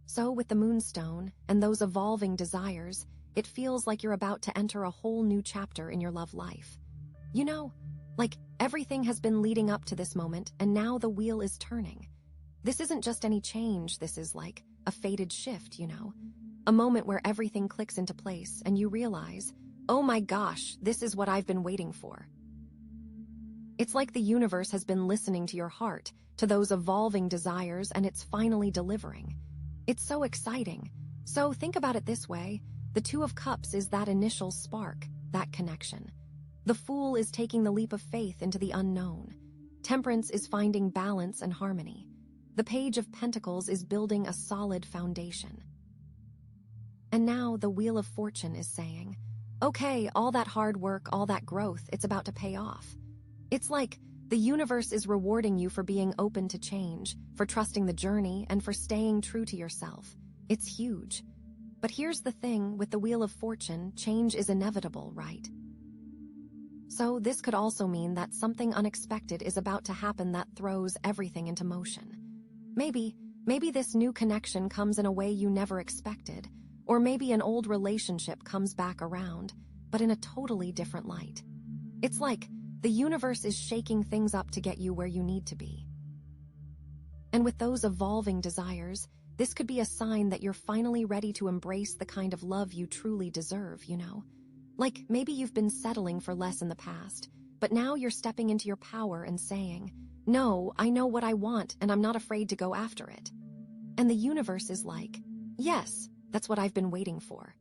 So with the Moonstone and those evolving desires, it feels like you're about to enter a whole new chapter in your love life. Like everything has been leading up to this moment, and now the wheel is turning. This isn't just any change, this is like a fated shift, A moment where everything clicks into place and you realize, oh my gosh, this is what I've been waiting for. It's like the universe has been listening to your heart, to those evolving desires, and it's finally delivering. It's so exciting. So think about it this way. The Two of Cups is that initial spark, that connection. The Fool is taking the leap of faith into the unknown. Temperance is finding balance and harmony. The Page of Pentacles is building a solid foundation. And now the Wheel of Fortune is saying, okay, all that hard work, all that growth, it's about to pay off. It's like the universe is rewarding you for being open to change, for trusting the journey, and for staying true to yourself. It's huge. But here's the thing, with the Wheel of Fortune, change is inevitable, right? So this could also mean that something unexpected is about to happen that throws everything into motion. Maybe this new connection comes in a way you never expected, or maybe an old relationship comes back around, but in a totally different light. It's like the universe is shaking things up to get you where you need to be. And with those evolving desires, this could be a sign that you're finally ready to embrace the kind of love you truly deserve, Like maybe you've been settling for less in the past, but now you're stepping into your power and saying, no, I know what I want and I'm not afraid to go after it. And the universe is like, yes, that's what I've been waiting for.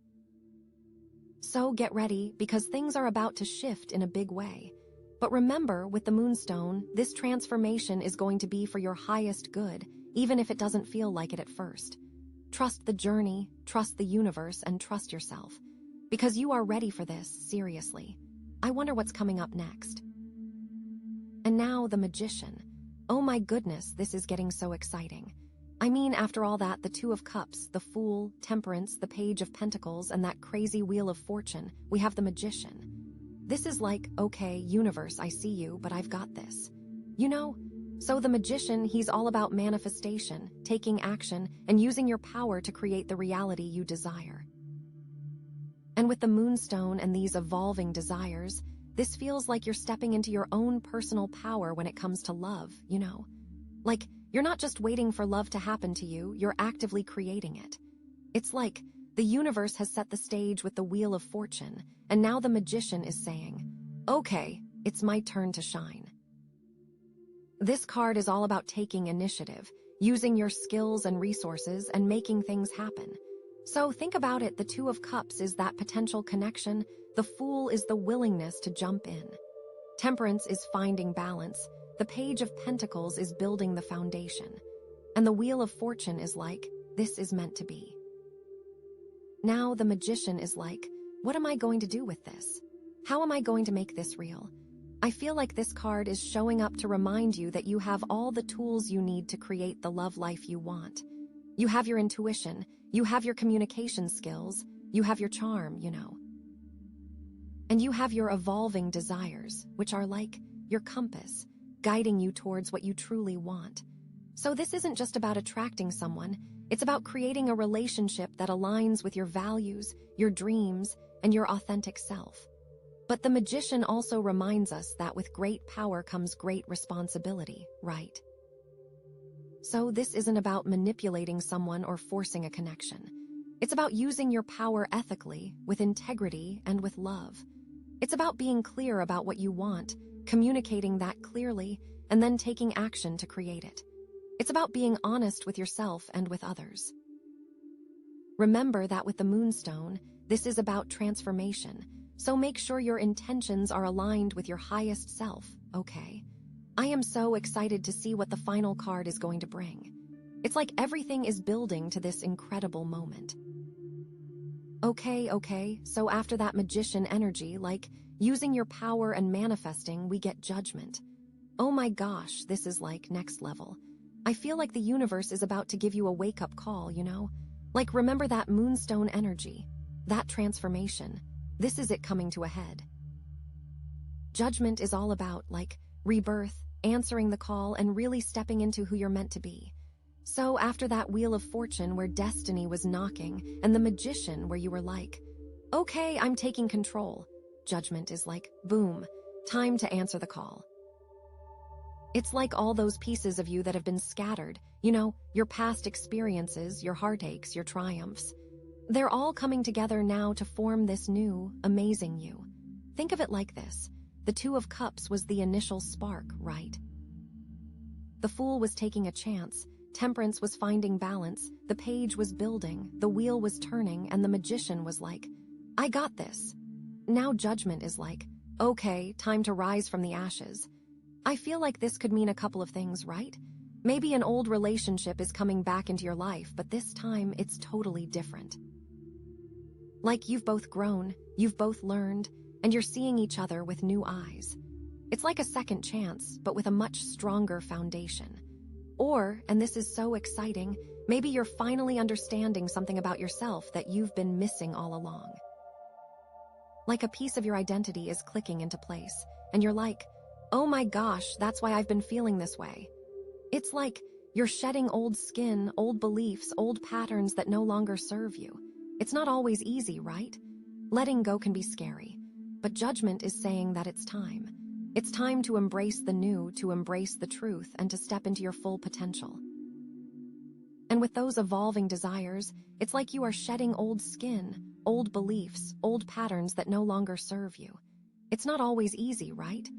So get ready, because things are about to shift in a big way. But remember, with the Moonstone, this transformation is going to be for your highest good, even if it doesn't feel like it at first. Trust the journey, trust the universe, and trust yourself. Because you are ready for this, seriously. I wonder what's coming up next. And now the Magician. Oh my goodness, this is getting so exciting. I mean, after all that, the Two of Cups, the Fool, Temperance, the Page of Pentacles, and that crazy Wheel of Fortune, we have the Magician. This is like, okay, universe, I see you, but I've got this. You know? So the Magician, he's all about manifestation, taking action, and using your power to create the reality you desire. And with the Moonstone and these evolving desires, this feels like you're stepping into your own personal power when it comes to love, you know? Like, you're not just waiting for love to happen to you, you're actively creating it. It's like the universe has set the stage with the Wheel of Fortune, and now the Magician is saying, okay, it's my turn to shine. This card is all about taking initiative, using your skills and resources, and making things happen. So think about it, the Two of Cups is that potential connection, the Fool is the willingness to jump in. Temperance is finding balance, the Page of Pentacles is building the foundation, and the Wheel of Fortune is like, this is meant to be. Now the Magician is like, what am I going to do with this? How am I going to make this real? I feel like this card is showing up to remind you that you have all the tools you need to create the love life you want. You have your intuition, you have your communication skills, you have your charm, you know. And you have your evolving desires, which are like your compass, guiding you towards what you truly want. So this isn't just about attracting someone, it's about creating a relationship that aligns with your values, your dreams, and your authentic self. But the Magician also reminds us that with great power comes great responsibility, right? So this isn't about manipulating someone or forcing a connection. It's about using your power ethically, with integrity, and with love. It's about being clear about what you want, communicating that clearly, and then taking action to create it. It's about being honest with yourself and with others. Remember that with the Moonstone, this is about transformation, so make sure your intentions are aligned with your highest self, okay? I am so excited to see what the final card is going to bring. It's like everything is building to this incredible moment. Okay, so after that Magician energy, like using your power and manifesting, we get Judgment. Oh my gosh, this is like next level. I feel like the universe is about to give you a wake-up call, you know? Like, remember that Moonstone energy, that transformation. This is it coming to a head. Judgment is all about, like, rebirth, answering the call, and really stepping into who you're meant to be. So after that Wheel of Fortune where destiny was knocking, and the Magician where you were like, okay, I'm taking control, Judgment is like, boom, time to answer the call. It's like all those pieces of you that have been scattered, you know, your past experiences, your heartaches, your triumphs. They're all coming together now to form this new, amazing you. Think of it like this. The Two of Cups was the initial spark, right? The Fool was taking a chance, Temperance was finding balance, the Page was building, the Wheel was turning, and the Magician was like, I got this. Now Judgment is like, okay, time to rise from the ashes. I feel like this could mean a couple of things, right? Maybe an old relationship is coming back into your life, but this time it's totally different. Like you've both grown, you've both learned, and you're seeing each other with new eyes. It's like a second chance, but with a much stronger foundation. Or, and this is so exciting, maybe you're finally understanding something about yourself that you've been missing all along. Like a piece of your identity is clicking into place, and you're like, oh my gosh, that's why I've been feeling this way. It's like you're shedding old skin, old beliefs, old patterns that no longer serve you. It's not always easy, right? Letting go can be scary, but Judgment is saying that it's time. It's time to embrace the new, to embrace the truth, and to step into your full potential. And with those evolving desires, it's like you are shedding old skin, old beliefs, old patterns that no longer serve you. It's not always easy, right?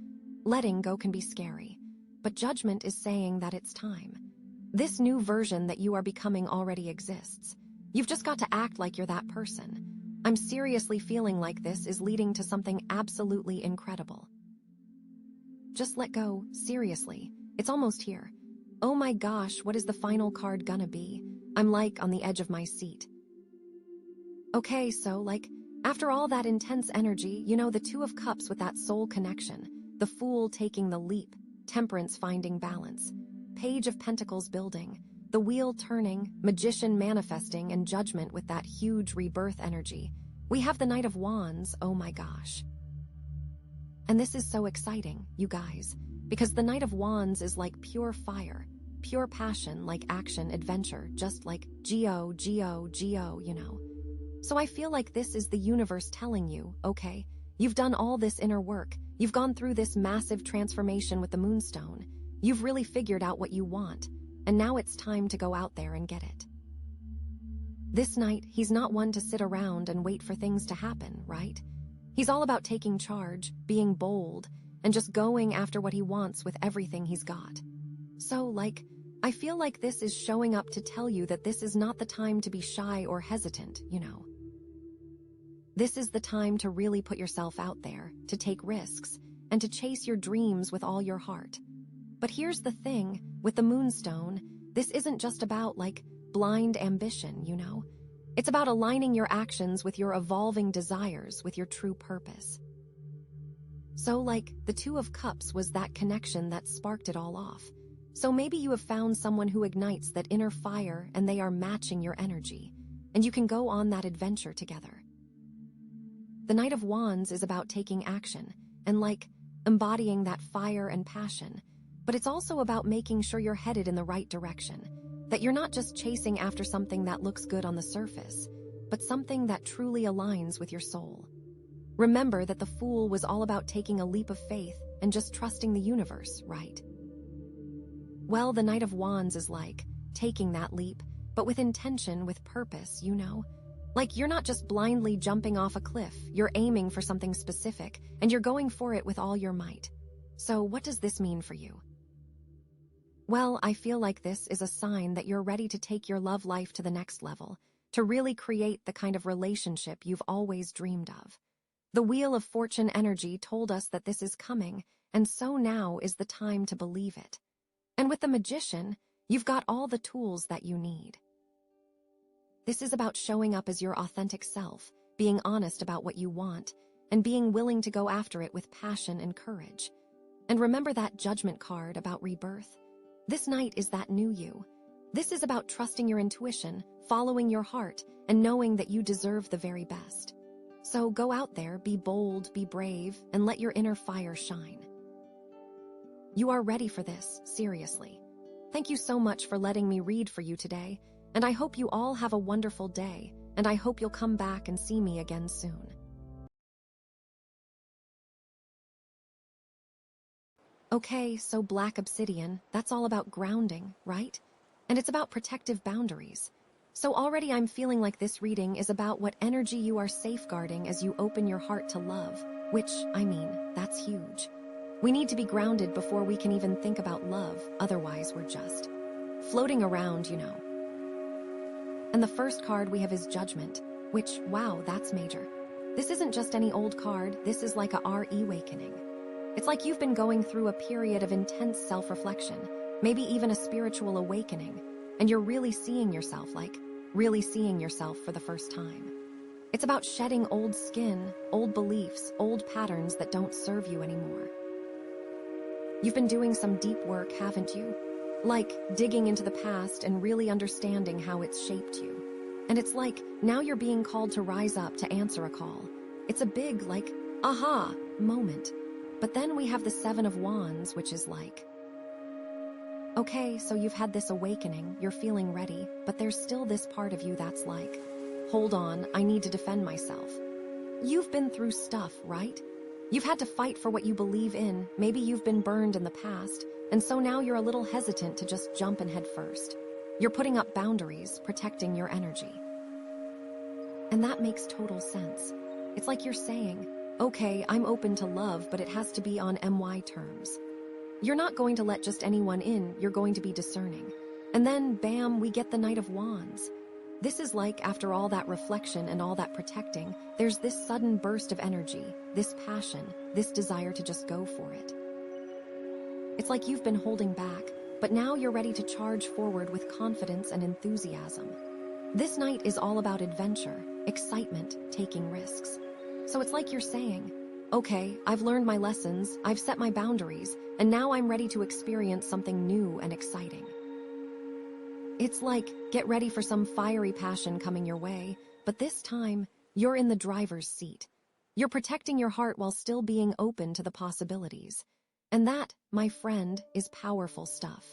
Letting go can be scary, but Judgment is saying that it's time. This new version that you are becoming already exists. You've just got to act like you're that person. I'm seriously feeling like this is leading to something absolutely incredible. Just let go, seriously. It's almost here. Oh my gosh, what is the final card gonna be? I'm like on the edge of my seat. Okay, so like, after all that intense energy, you know, the Two of Cups with that soul connection, the Fool taking the leap, Temperance finding balance, Page of Pentacles building, The wheel turning, magician manifesting, and judgment with that huge rebirth energy. We have the Knight of Wands, oh my gosh. And this is so exciting, you guys, because the Knight of Wands is like pure fire, pure passion, like action, adventure, just like Geo, you know. So I feel like this is the universe telling you, okay, you've done all this inner work, you've gone through this massive transformation with the Moonstone, you've really figured out what you want, and now it's time to go out there and get it. This knight, he's not one to sit around and wait for things to happen, right? He's all about taking charge, being bold, and just going after what he wants with everything he's got. So, I feel like this is showing up to tell you that this is not the time to be shy or hesitant, you know. This is the time to really put yourself out there, to take risks, and to chase your dreams with all your heart. But here's the thing, with the Moonstone, this isn't just about, blind ambition, you know? It's about aligning your actions with your evolving desires, with your true purpose. So, the Two of Cups was that connection that sparked it all off. So maybe you have found someone who ignites that inner fire and they are matching your energy, and you can go on that adventure together. The Knight of Wands is about taking action and, embodying that fire and passion, but it's also about making sure you're headed in the right direction, that you're not just chasing after something that looks good on the surface, but something that truly aligns with your soul. Remember that the Fool was all about taking a leap of faith and just trusting the universe, right? Well, the Knight of Wands is taking that leap, but with intention, with purpose, you know? You're not just blindly jumping off a cliff, you're aiming for something specific, and you're going for it with all your might. So what does this mean for you? Well, I feel like this is a sign that you're ready to take your love life to the next level, to really create the kind of relationship you've always dreamed of. The Wheel of Fortune energy told us that this is coming, and so now is the time to believe it. And with the Magician, you've got all the tools that you need. This is about showing up as your authentic self, being honest about what you want, and being willing to go after it with passion and courage. And remember that Judgment card about rebirth? This night is that new you. This is about trusting your intuition, following your heart, and knowing that you deserve the very best. So go out there, be bold, be brave, and let your inner fire shine. You are ready for this, seriously. Thank you so much for letting me read for you today, and I hope you all have a wonderful day, and I hope you'll come back and see me again soon. Okay, so Black Obsidian, that's all about grounding, right? And it's about protective boundaries. So already I'm feeling like this reading is about what energy you are safeguarding as you open your heart to love, which, that's huge. We need to be grounded before we can even think about love, otherwise we're just floating around, you know. And the first card we have is Judgment, which, wow, that's major. This isn't just any old card, this is like a re-awakening. It's like you've been going through a period of intense self-reflection, maybe even a spiritual awakening, and you're really seeing yourself for the first time. It's about shedding old skin, old beliefs, old patterns that don't serve you anymore. You've been doing some deep work, haven't you? Digging into the past and really understanding how it's shaped you. And it's now you're being called to rise up to answer a call. It's a big, aha moment. But then we have the Seven of Wands, which is okay, so you've had this awakening, you're feeling ready, but there's still this part of you that's hold on, I need to defend myself. You've been through stuff, right? You've had to fight for what you believe in, maybe you've been burned in the past, and so now you're a little hesitant to just jump in head first. You're putting up boundaries, protecting your energy. And that makes total sense. It's like you're saying, okay, I'm open to love, but it has to be on my terms. You're not going to let just anyone in, you're going to be discerning. And then, bam, we get the Knight of Wands. This is after all that reflection and all that protecting, there's this sudden burst of energy, this passion, this desire to just go for it. It's like you've been holding back, but now you're ready to charge forward with confidence and enthusiasm. This night is all about adventure, excitement, taking risks. So it's like you're saying, okay, I've learned my lessons, I've set my boundaries, and now I'm ready to experience something new and exciting. It's like, get ready for some fiery passion coming your way, but this time, you're in the driver's seat. You're protecting your heart while still being open to the possibilities. And that, my friend, is powerful stuff.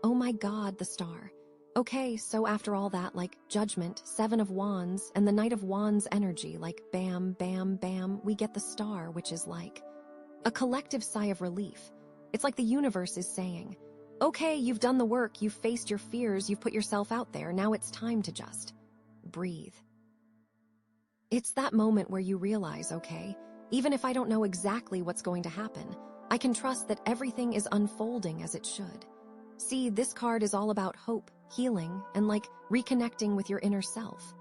Oh my God, the star. Okay, so after all that, like Judgment, Seven of Wands, and the Knight of Wands energy, like bam, bam, bam, we get the star, which is like a collective sigh of relief. It's like the universe is saying, okay, you've done the work, you've faced your fears, you've put yourself out there, now it's time to just breathe. It's that moment where you realize, okay, even if I don't know exactly what's going to happen, I can trust that everything is unfolding as it should. See, this card is all about hope, healing, and like reconnecting with your inner self.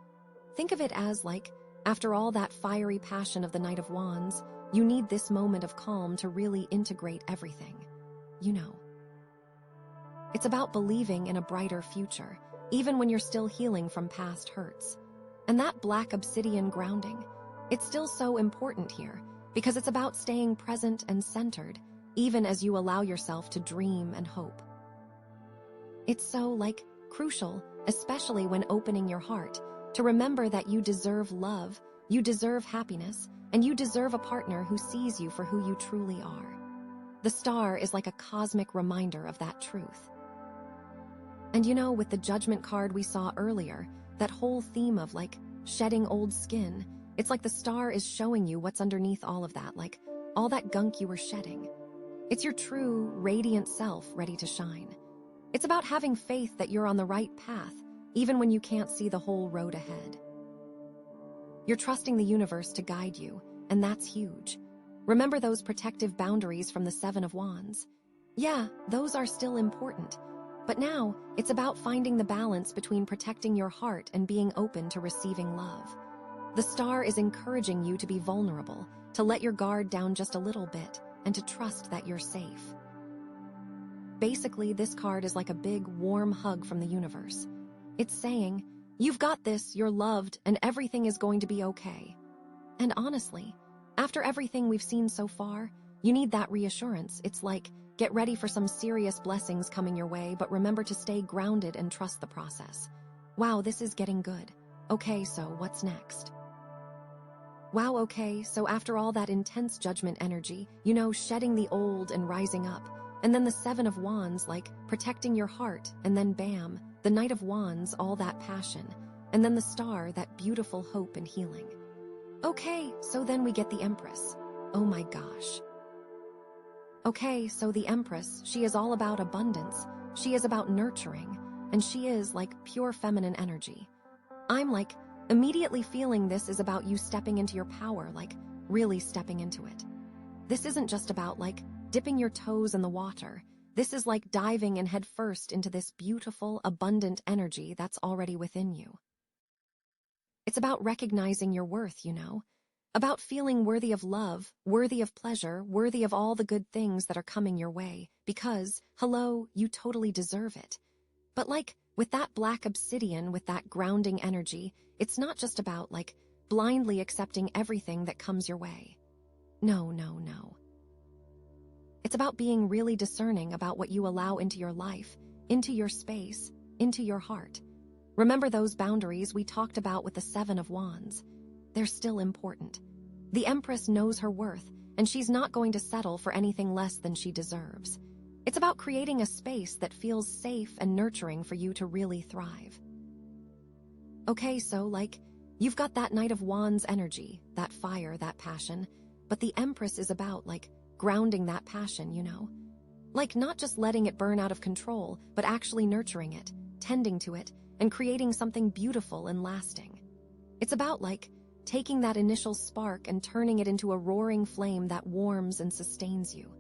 Think of it as like, after all that fiery passion of the Knight of Wands, you need this moment of calm to really integrate everything. You know. It's about believing in a brighter future, even when you're still healing from past hurts. And that black obsidian grounding, it's still so important here, because it's about staying present and centered, even as you allow yourself to dream and hope. It's so, like, crucial, especially when opening your heart, to remember that you deserve love, you deserve happiness, and you deserve a partner who sees you for who you truly are. The star is like a cosmic reminder of that truth. And you know, with the Judgment card we saw earlier, that whole theme of, like, shedding old skin, it's like the star is showing you what's underneath all of that, like, all that gunk you were shedding. It's your true, radiant self ready to shine. It's about having faith that you're on the right path, even when you can't see the whole road ahead. You're trusting the universe to guide you, and that's huge. Remember those protective boundaries from the Seven of Wands? Yeah, those are still important. But now, it's about finding the balance between protecting your heart and being open to receiving love. The star is encouraging you to be vulnerable, to let your guard down just a little bit, and to trust that you're safe. Basically, this card is like a big, warm hug from the universe. It's saying, you've got this, you're loved, and everything is going to be okay. And honestly, after everything we've seen so far, you need that reassurance. It's like, get ready for some serious blessings coming your way, but remember to stay grounded and trust the process. Wow, this is getting good. Okay, so what's next? Wow, okay, so after all that intense Judgment energy, you know, shedding the old and rising up, and then the Seven of Wands, like protecting your heart, and then bam, the Knight of Wands, all that passion, and then the star, that beautiful hope and healing. Okay, so then we get the Empress. Oh my gosh. Okay, so the Empress, she is all about abundance, she is about nurturing, and she is like pure feminine energy. I'm like, immediately feeling this is about you stepping into your power, like really stepping into it. This isn't just about like dipping your toes in the water. This is like diving in head first into this beautiful, abundant energy that's already within you. It's about recognizing your worth, you know, about feeling worthy of love, worthy of pleasure, worthy of all the good things that are coming your way, because, hello, you totally deserve it. But like, with that black obsidian, with that grounding energy, it's not just about, like, blindly accepting everything that comes your way. No, no, no. It's about being really discerning about what you allow into your life, into your space, into your heart. Remember those boundaries we talked about with the Seven of Wands? They're still important. The Empress knows her worth, and she's not going to settle for anything less than she deserves. It's about creating a space that feels safe and nurturing for you to really thrive. Okay, so, like, you've got that Knight of Wands energy, that fire, that passion, but the Empress is about, like, grounding that passion, you know? Like, not just letting it burn out of control, but actually nurturing it, tending to it, and creating something beautiful and lasting. It's about, like, taking that initial spark and turning it into a roaring flame that warms and sustains you.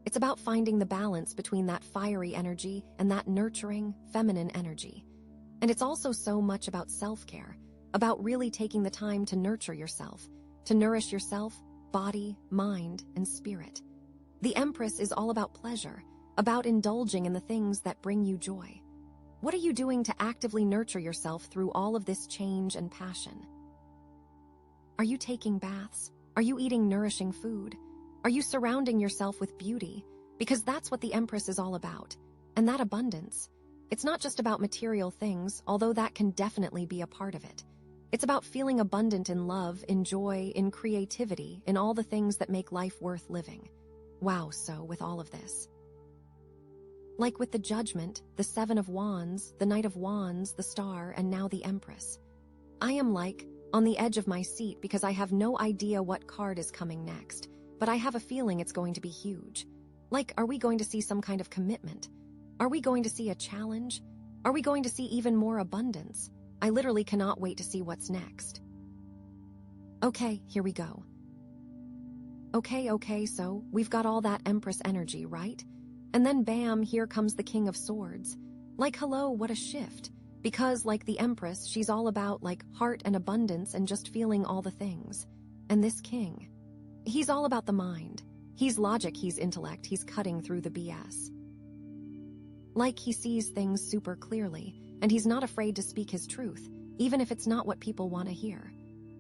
It's about finding the balance between that fiery energy and that nurturing, feminine energy. And it's also so much about self-care, about really taking the time to nurture yourself, to nourish yourself, body, mind, and spirit. The Empress is all about pleasure, about indulging in the things that bring you joy. What are you doing to actively nurture yourself through all of this change and passion? Are you taking baths? Are you eating nourishing food? Are you surrounding yourself with beauty? Because that's what the Empress is all about. And that abundance, it's not just about material things, although that can definitely be a part of it. It's about feeling abundant in love, in joy, in creativity, in all the things that make life worth living. Wow, so with all of this. Like with the Judgment, the Seven of Wands, the Knight of Wands, the Star, and now the Empress. I am like, on the edge of my seat because I have no idea what card is coming next, but I have a feeling it's going to be huge. Like, are we going to see some kind of commitment? Are we going to see a challenge? Are we going to see even more abundance? I literally cannot wait to see what's next. Okay, here we go. Okay, so we've got all that Empress energy, right? And then bam, here comes the King of Swords. Like, hello, what a shift. Because, like the Empress, she's all about, like, heart and abundance and just feeling all the things. And this King, he's all about the mind. He's logic, he's intellect, he's cutting through the BS. Like, he sees things super clearly, and he's not afraid to speak his truth, even if it's not what people want to hear.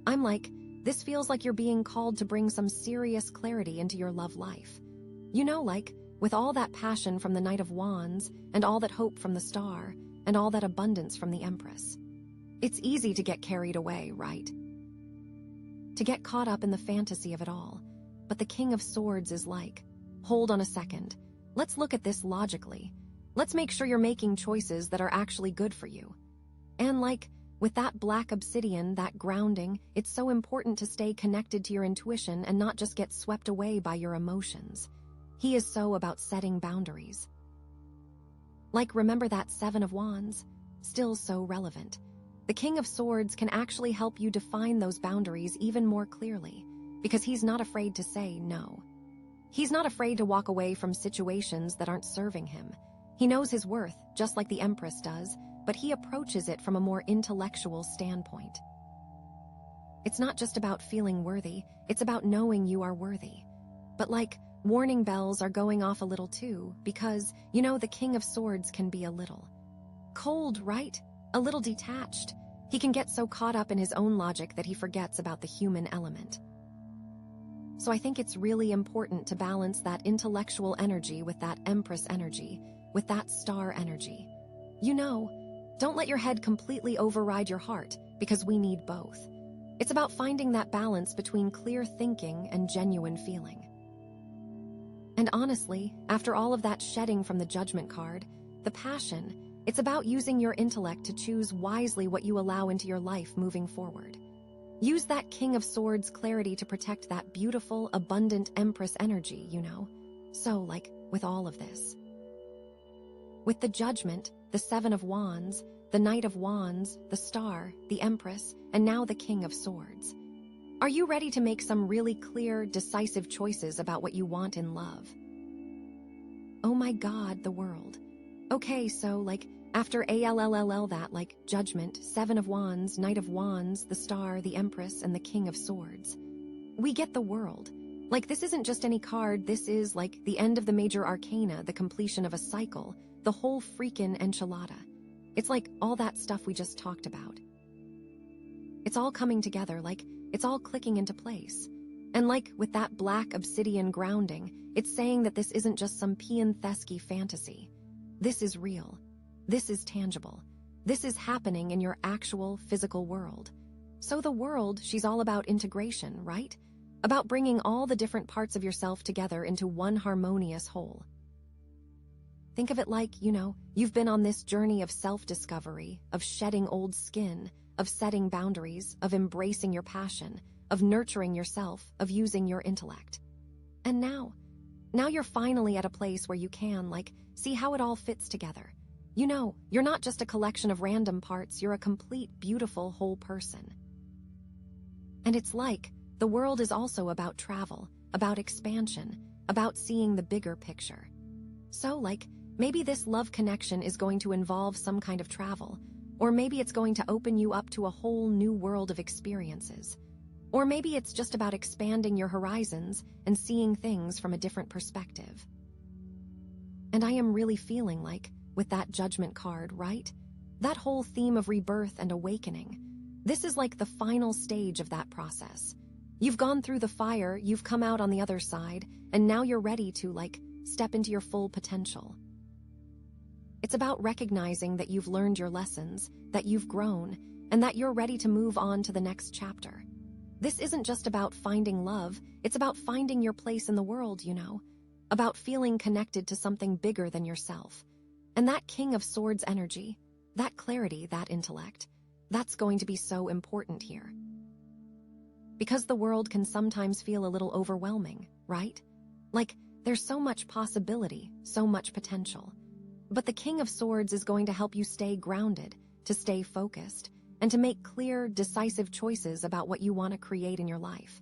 I'm like, this feels like you're being called to bring some serious clarity into your love life. You know, like, with all that passion from the Knight of Wands, and all that hope from the Star, and all that abundance from the Empress. It's easy to get carried away, right? To get caught up in the fantasy of it all. But the King of Swords is like, hold on a second. Let's look at this logically. Let's make sure you're making choices that are actually good for you. And like, with that black obsidian, that grounding, it's so important to stay connected to your intuition and not just get swept away by your emotions. He is so about setting boundaries. Like, remember that Seven of Wands? Still so relevant. The King of Swords can actually help you define those boundaries even more clearly, because he's not afraid to say no. He's not afraid to walk away from situations that aren't serving him. He knows his worth, just like the Empress does, but he approaches it from a more intellectual standpoint. It's not just about feeling worthy, it's about knowing you are worthy. But like, warning bells are going off a little too, because, you know, the King of Swords can be a little cold, right? A little detached. He can get so caught up in his own logic that he forgets about the human element. So I think it's really important to balance that intellectual energy with that Empress energy, with that Star energy. You know, don't let your head completely override your heart, because we need both. It's about finding that balance between clear thinking and genuine feeling. And honestly, after all of that shedding from the Judgment card, the passion, it's about using your intellect to choose wisely what you allow into your life moving forward. Use that King of Swords clarity to protect that beautiful, abundant Empress energy, you know? So, like, with all of this. With the Judgment, the Seven of Wands, the Knight of Wands, the Star, the Empress, and now the King of Swords. Are you ready to make some really clear, decisive choices about what you want in love? Oh my God, the world. Okay, so, like, after that, like, Judgment, Seven of Wands, Knight of Wands, the Star, the Empress, and the King of Swords, we get the world. Like, this isn't just any card, this is, like, the end of the major arcana, the completion of a cycle, the whole freaking enchilada. It's like all that stuff we just talked about. It's all coming together, like, it's all clicking into place. And like, with that black obsidian grounding, it's saying that this isn't just some Piantheschi fantasy. This is real. This is tangible. This is happening in your actual physical world. So the world, she's all about integration, right? About bringing all the different parts of yourself together into one harmonious whole. Think of it like, you know, you've been on this journey of self-discovery, of shedding old skin, of setting boundaries, of embracing your passion, of nurturing yourself, of using your intellect. And now you're finally at a place where you can, like, see how it all fits together. You know, you're not just a collection of random parts, you're a complete, beautiful, whole person. And it's like, the world is also about travel, about expansion, about seeing the bigger picture. So, like, maybe this love connection is going to involve some kind of travel, or maybe it's going to open you up to a whole new world of experiences. Or maybe it's just about expanding your horizons and seeing things from a different perspective. And I am really feeling like, with that Judgment card, right? That whole theme of rebirth and awakening. This is like the final stage of that process. You've gone through the fire, you've come out on the other side, and now you're ready to, like, step into your full potential. It's about recognizing that you've learned your lessons, that you've grown, and that you're ready to move on to the next chapter. This isn't just about finding love, it's about finding your place in the world, about feeling connected to something bigger than yourself. And that King of Swords energy, that clarity, that intellect, that's going to be so important here. Because the world can sometimes feel a little overwhelming, right? Like, there's so much possibility, so much potential. But the King of Swords is going to help you stay grounded, to stay focused, and to make clear, decisive choices about what you want to create in your life.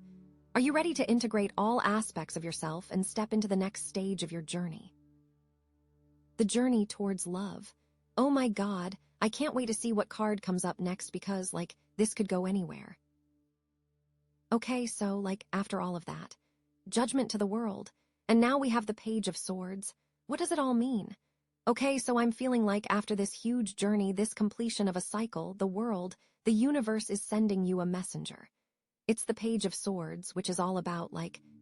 Are you ready to integrate all aspects of yourself and step into the next stage of your journey? The journey towards love. Oh my God, I can't wait to see what card comes up next because, this could go anywhere. Okay, so, after all of that, judgment to the world, and now we have the Page of Swords. What does it all mean? Okay, so I'm feeling like after this huge journey, this completion of a cycle, the world, the universe is sending you a messenger. It's the Page of Swords, which is all about,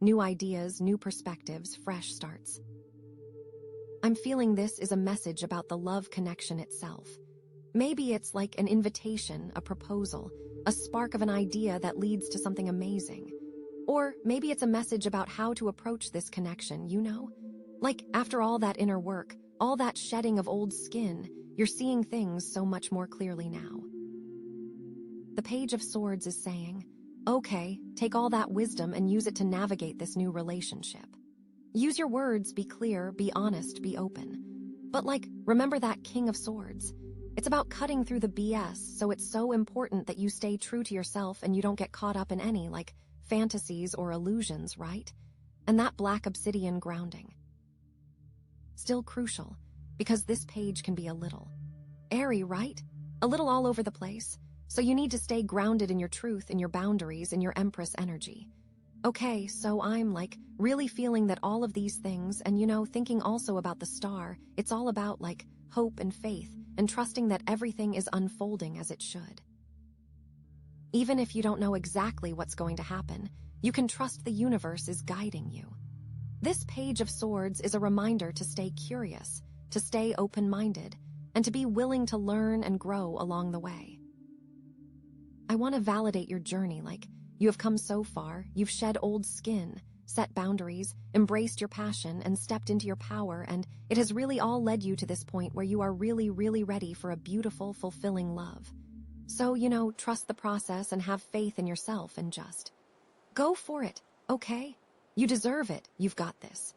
new ideas, new perspectives, fresh starts. I'm feeling this is a message about the love connection itself. Maybe it's like an invitation, a proposal, a spark of an idea that leads to something amazing. Or maybe it's a message about how to approach this connection, after all that inner work, all that shedding of old skin, you're seeing things so much more clearly now. The Page of Swords is saying, okay, take all that wisdom and use it to navigate this new relationship. Use your words, be clear, be honest, be open. But remember that King of Swords. It's about cutting through the BS, so it's so important that you stay true to yourself and you don't get caught up in any, fantasies or illusions, right? And that black obsidian grounding. Still crucial, because this page can be a little airy, right? A little all over the place. So you need to stay grounded in your truth, in your boundaries, in your Empress energy. Okay, so I'm really feeling that all of these things and thinking also about the star, it's all about hope and faith and trusting that everything is unfolding as it should. Even if you don't know exactly what's going to happen, you can trust the universe is guiding you. This Page of Swords is a reminder to stay curious, to stay open-minded, and to be willing to learn and grow along the way. I want to validate your journey, you have come so far, you've shed old skin, set boundaries, embraced your passion, and stepped into your power, and it has really all led you to this point where you are really, really ready for a beautiful, fulfilling love. So, trust the process and have faith in yourself and just go for it, okay? You deserve it, you've got this.